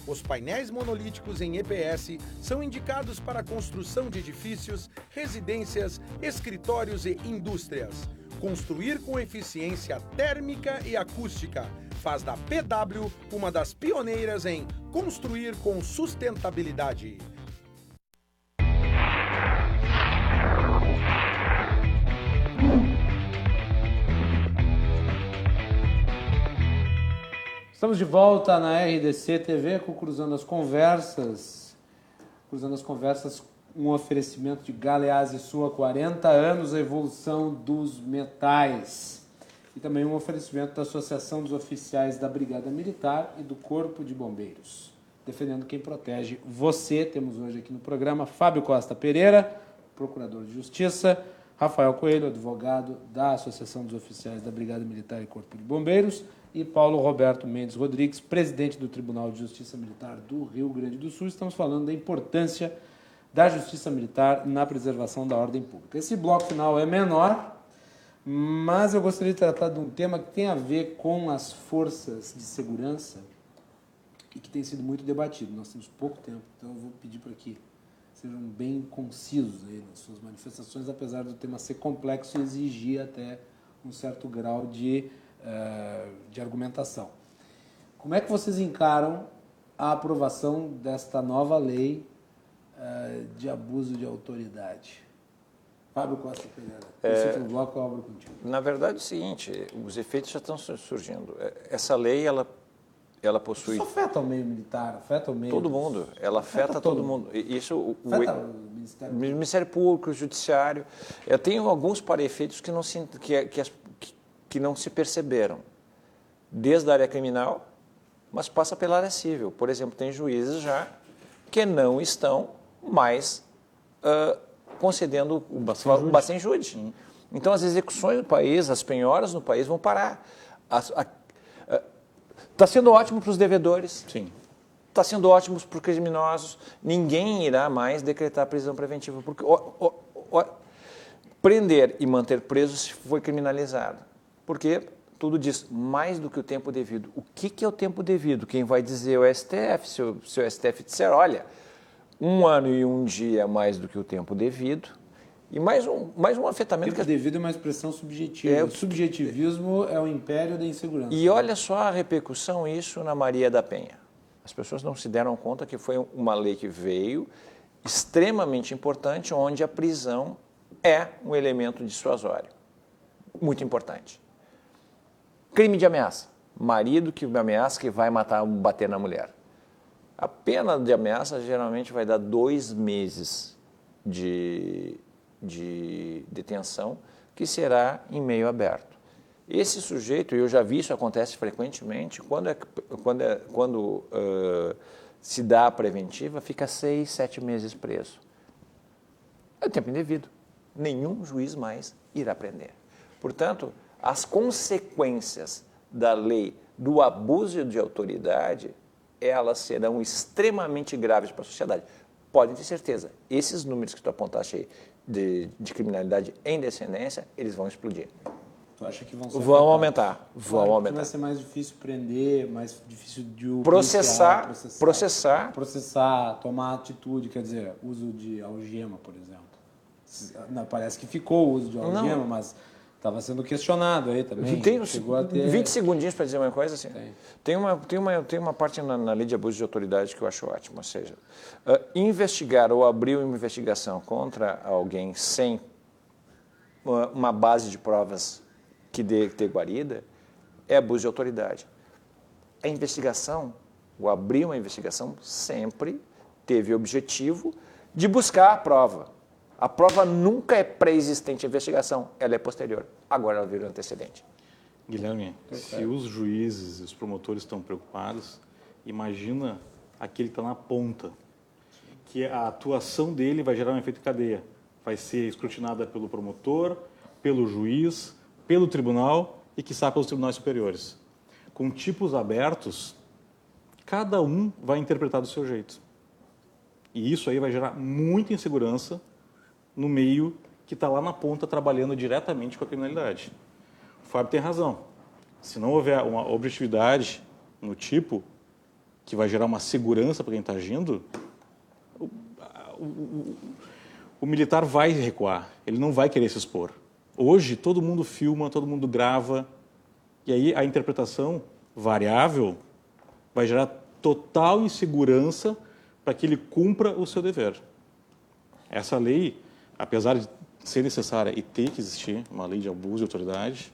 Os painéis monolíticos em EPS são indicados para a construção de edifícios, residências, escritórios e indústrias. Construir com eficiência térmica e acústica faz da PW uma das pioneiras em construir com sustentabilidade. Estamos de volta na RDC TV com Cruzando as Conversas. Cruzando as Conversas, um oferecimento de Galeazzi Sul, 40 anos, a evolução dos metais. E também um oferecimento da Associação dos Oficiais da Brigada Militar e do Corpo de Bombeiros. Defendendo quem protege você. Temos hoje aqui no programa Fábio Costa Pereira, Procurador de Justiça, Rafael Coelho, advogado da Associação dos Oficiais da Brigada Militar e Corpo de Bombeiros, e Paulo Roberto Mendes Rodrigues, presidente do Tribunal de Justiça Militar do Rio Grande do Sul. Estamos falando da importância da Justiça Militar na preservação da ordem pública. Esse bloco final é menor, mas eu gostaria de tratar de um tema que tem a ver com as forças de segurança e que tem sido muito debatido. Nós temos pouco tempo, então eu vou pedir para que sejam bem concisos aí nas suas manifestações, apesar do tema ser complexo e exigir até um certo grau de argumentação. Como é que vocês encaram a aprovação desta nova lei de abuso de autoridade? Fábio Costa Pereira, no bloco, eu abro contigo. Na verdade é o seguinte, os efeitos já estão surgindo. Essa lei, ela possui... Isso afeta o meio militar, afeta o meio... Todo mundo, ela afeta todo mundo. Isso, afeta o Ministério Público, o Judiciário. Eu tenho alguns para-efeitos que não se perceberam, desde a área criminal, mas passa pela área civil. Por exemplo, tem juízes já que não estão mais concedendo o bastante-júdice. Então, as execuções no país, as penhoras no país vão parar. Está sendo ótimo para os devedores. Sim. Está sendo ótimo para os criminosos. Ninguém irá mais decretar prisão preventiva, porque prender e manter preso se foi criminalizado. Porque tudo diz mais do que o tempo devido. O que é o tempo devido? Quem vai dizer é o STF. Se o STF disser, olha, 1 ano e 1 dia é mais do que o tempo devido, e mais um afetamento... Tempo devido é uma expressão subjetiva. O subjetivismo é o império da insegurança. E olha só a repercussão isso na Maria da Penha. As pessoas não se deram conta que foi uma lei que veio extremamente importante, onde a prisão é um elemento dissuasório. Muito importante. Crime de ameaça. Marido que ameaça que vai bater na mulher. A pena de ameaça geralmente vai dar 2 meses de detenção, que será em meio aberto. Esse sujeito, eu já vi isso acontece frequentemente, quando se dá a preventiva, fica 6, 7 meses preso. É o tempo indevido. Nenhum juiz mais irá prender. Portanto, as consequências da lei do abuso de autoridade, elas serão extremamente graves para a sociedade. Podem ter certeza, esses números que tu apontaste aí de criminalidade em descendência, eles vão explodir. Tu acha que vão aumentar? Vão aumentar. Vai ser mais difícil prender, mais difícil de processar, tomar atitude, quer dizer, uso de algema, por exemplo. Não, parece que ficou o uso de algema, mas estava sendo questionado aí também. Tem 20 segundinhos para dizer uma coisa assim. Tem uma parte na lei de abuso de autoridade que eu acho ótima, ou seja, investigar ou abrir uma investigação contra alguém sem uma base de provas que dê guarida é abuso de autoridade. A investigação, ou abrir uma investigação, sempre teve o objetivo de buscar a prova. A prova nunca é pré-existente à investigação, ela é posterior. Agora ela vira antecedente. Guilherme, se os juízes e os promotores estão preocupados, imagina aquele que está na ponta, que a atuação dele vai gerar um efeito cadeia. Vai ser escrutinada pelo promotor, pelo juiz, pelo tribunal e, quiçá, pelos tribunais superiores. Com tipos abertos, cada um vai interpretar do seu jeito. E isso aí vai gerar muita insegurança no meio que está lá na ponta trabalhando diretamente com a criminalidade. O Fábio tem razão. Se não houver uma objetividade no tipo, que vai gerar uma segurança para quem está agindo, o militar vai recuar, ele não vai querer se expor. Hoje, todo mundo filma, todo mundo grava, e aí a interpretação variável vai gerar total insegurança para que ele cumpra o seu dever. Essa lei, apesar de ser necessária e ter que existir uma lei de abuso de autoridade,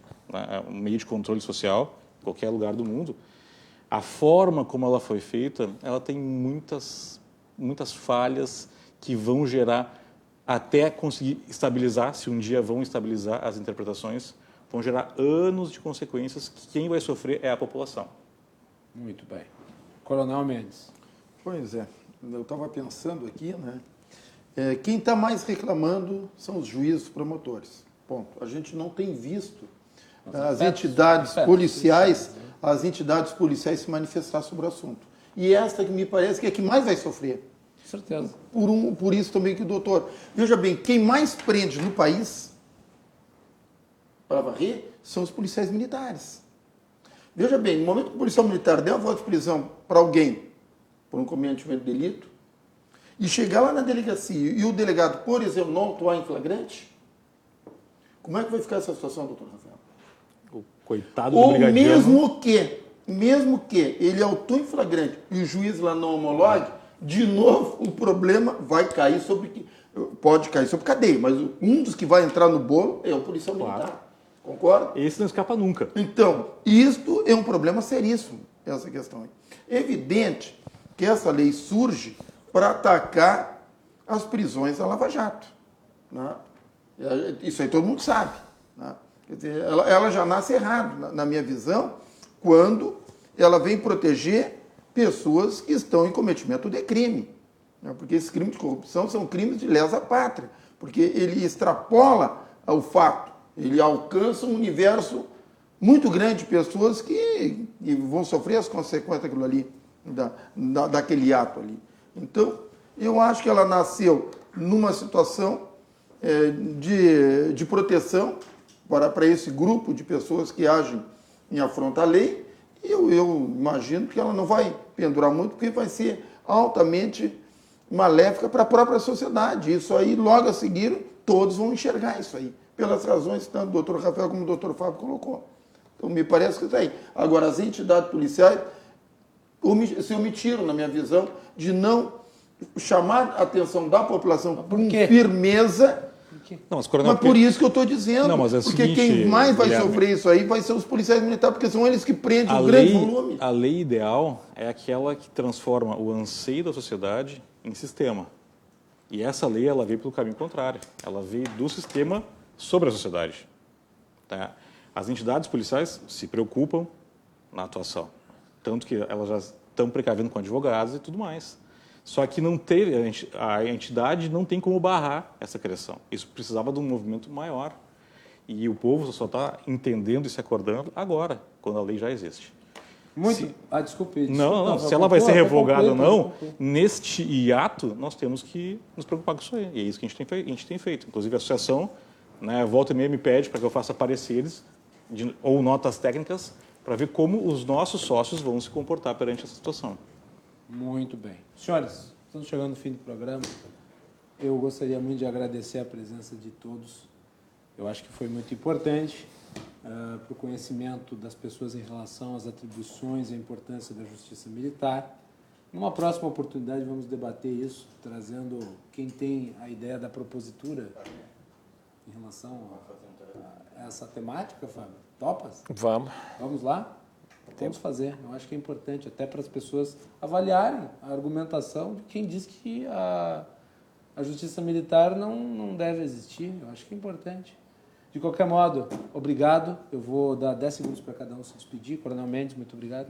um meio de controle social, em qualquer lugar do mundo, a forma como ela foi feita, ela tem muitas falhas que vão gerar, até conseguir estabilizar, se um dia vão estabilizar as interpretações, vão gerar anos de consequências que quem vai sofrer é a população. Muito bem. Coronel Mendes. Pois é, eu estava pensando aqui, né? Quem está mais reclamando são os juízes promotores. Ponto. A gente não tem visto as entidades policiais se manifestar sobre o assunto. E esta que me parece que é a que mais vai sofrer. certeza. Por isso também que o doutor... Veja bem, quem mais prende no país para varrer são os policiais militares. Veja bem, no momento que o policial militar der uma voz de prisão para alguém por um cometimento de delito e chegar lá na delegacia e o delegado, por exemplo, não atuar em flagrante, como é que vai ficar essa situação, doutor Rafael? O coitado do Ou brigadiano... mesmo que ele autua em flagrante e o juiz lá não homologue, de novo o problema vai cair pode cair sobre cadeia, mas um dos que vai entrar no bolo é o policial militar. Concorda? Esse não escapa nunca. Então, isto é um problema seríssimo, essa questão aí. É evidente que essa lei surge para atacar as prisões da Lava Jato. Né? Isso aí todo mundo sabe. Né? Quer dizer, ela já nasce errado, na minha visão, quando ela vem proteger pessoas que estão em cometimento de crime. Né? Porque esses crimes de corrupção são crimes de lesa pátria, porque ele extrapola o fato. Ele alcança um universo muito grande de pessoas que vão sofrer as consequências daquilo ali, daquele ato ali. Então, eu acho que ela nasceu numa situação de proteção para esse grupo de pessoas que agem em afronta à lei. E eu imagino que ela não vai pendurar muito, porque vai ser altamente maléfica para a própria sociedade. Isso aí, logo a seguir, todos vão enxergar isso aí, pelas razões que tanto o doutor Rafael como o doutor Fábio colocou. Então, me parece que isso aí. Agora, as entidades policiais se omitiram, na minha visão, de não chamar a atenção da população com firmeza. Não, mas por isso que eu estou dizendo. Não, mas é porque seguinte, quem mais vai Guilherme, sofrer isso aí vai ser os policiais militares, porque são eles que prendem o grande volume. A lei ideal é aquela que transforma o anseio da sociedade em sistema. E essa lei, ela veio pelo caminho contrário. Ela veio do sistema sobre a sociedade. Tá? As entidades policiais se preocupam na atuação. Tanto que elas já estão precavendo com advogados e tudo mais. Só que não teve, a entidade não tem como barrar essa criação. Isso precisava de um movimento maior. E o povo só está entendendo e se acordando agora, quando a lei já existe. Desculpe. Não, se ela vai ser revogada ou não, neste hiato, nós temos que nos preocupar com isso aí. E é isso que a gente tem feito. Inclusive, a associação, né, volta e meia me pede para que eu faça pareceres ou notas técnicas para ver como os nossos sócios vão se comportar perante essa situação. Muito bem. Senhores, estamos chegando no fim do programa. Eu gostaria muito de agradecer a presença de todos. Eu acho que foi muito importante para o conhecimento das pessoas em relação às atribuições e a importância da justiça militar. Numa próxima oportunidade, vamos debater isso, trazendo quem tem a ideia da propositura em relação a essa temática, Fábio. Topas? Vamos. Vamos lá? Vamos fazer. Eu acho que é importante até para as pessoas avaliarem a argumentação de quem diz que a justiça militar não deve existir. Eu acho que é importante. De qualquer modo, obrigado. Eu vou dar 10 segundos para cada um se despedir. Coronel Mendes, muito obrigado.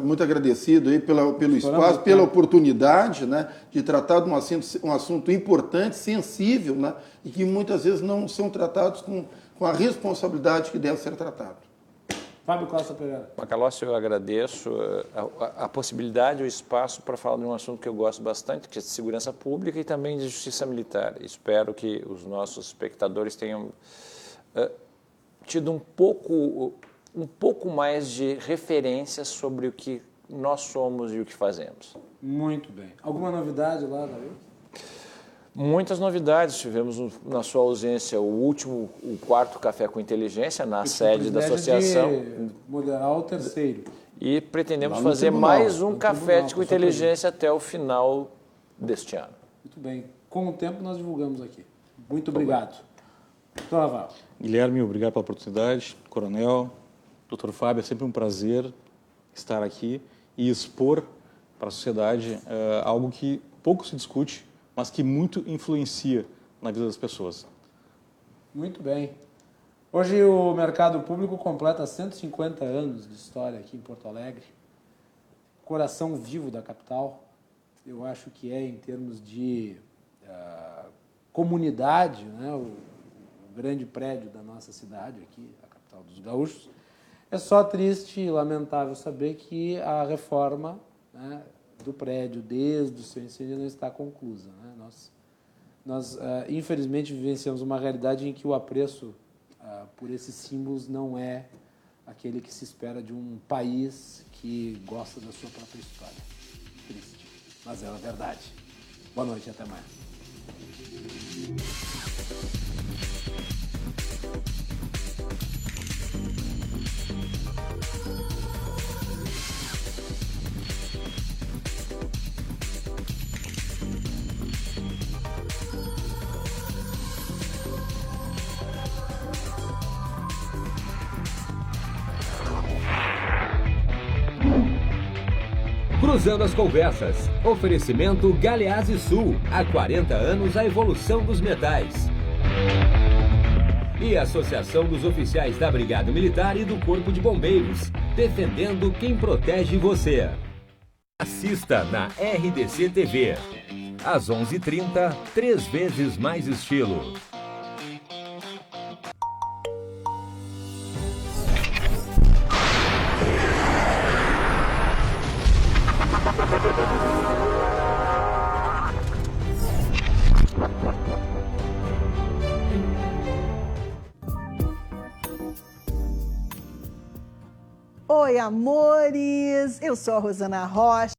Muito agradecido aí pelo espaço, pela oportunidade, né, de tratar de um assunto importante, sensível, né, e que muitas vezes não são tratados com a responsabilidade que deve ser tratado. Fábio Costa Pereira. Macalossi, eu agradeço a possibilidade, o espaço para falar de um assunto que eu gosto bastante, que é de segurança pública e também de justiça militar. Espero que os nossos espectadores tenham tido um pouco mais de referências sobre o que nós somos e o que fazemos. Muito bem. Alguma novidade lá, Davi? Muitas novidades. Tivemos, na sua ausência, o 4º Café com Inteligência na sede da associação. De moderar o terceiro. E pretendemos fazer mais um Café com Inteligência até o final deste ano. Muito bem. Com o tempo nós divulgamos aqui. Muito obrigado. Doutor Raval. Guilherme, obrigado pela oportunidade. Coronel, doutor Fábio, é sempre um prazer estar aqui e expor para a sociedade algo que pouco se discute, mas que muito influencia na vida das pessoas. Muito bem. Hoje o mercado público completa 150 anos de história aqui em Porto Alegre. Coração vivo da capital. Eu acho que em termos de comunidade, né, o grande prédio da nossa cidade aqui, a capital dos gaúchos. É só triste e lamentável saber que a reforma, né, do prédio, desde o seu incêndio, não está conclusa, né? Nós infelizmente, vivenciamos uma realidade em que o apreço por esses símbolos não é aquele que se espera de um país que gosta da sua própria história. Triste, mas é a verdade. Boa noite e até amanhã. Cruzando as conversas. Oferecimento Galeazzi Sul. Há 40 anos a evolução dos metais. E a Associação dos Oficiais da Brigada Militar e do Corpo de Bombeiros. Defendendo quem protege você. Assista na RDC TV. Às 11h30, 3 vezes mais estilo. Oi, amores! Eu sou a Rosana Rocha.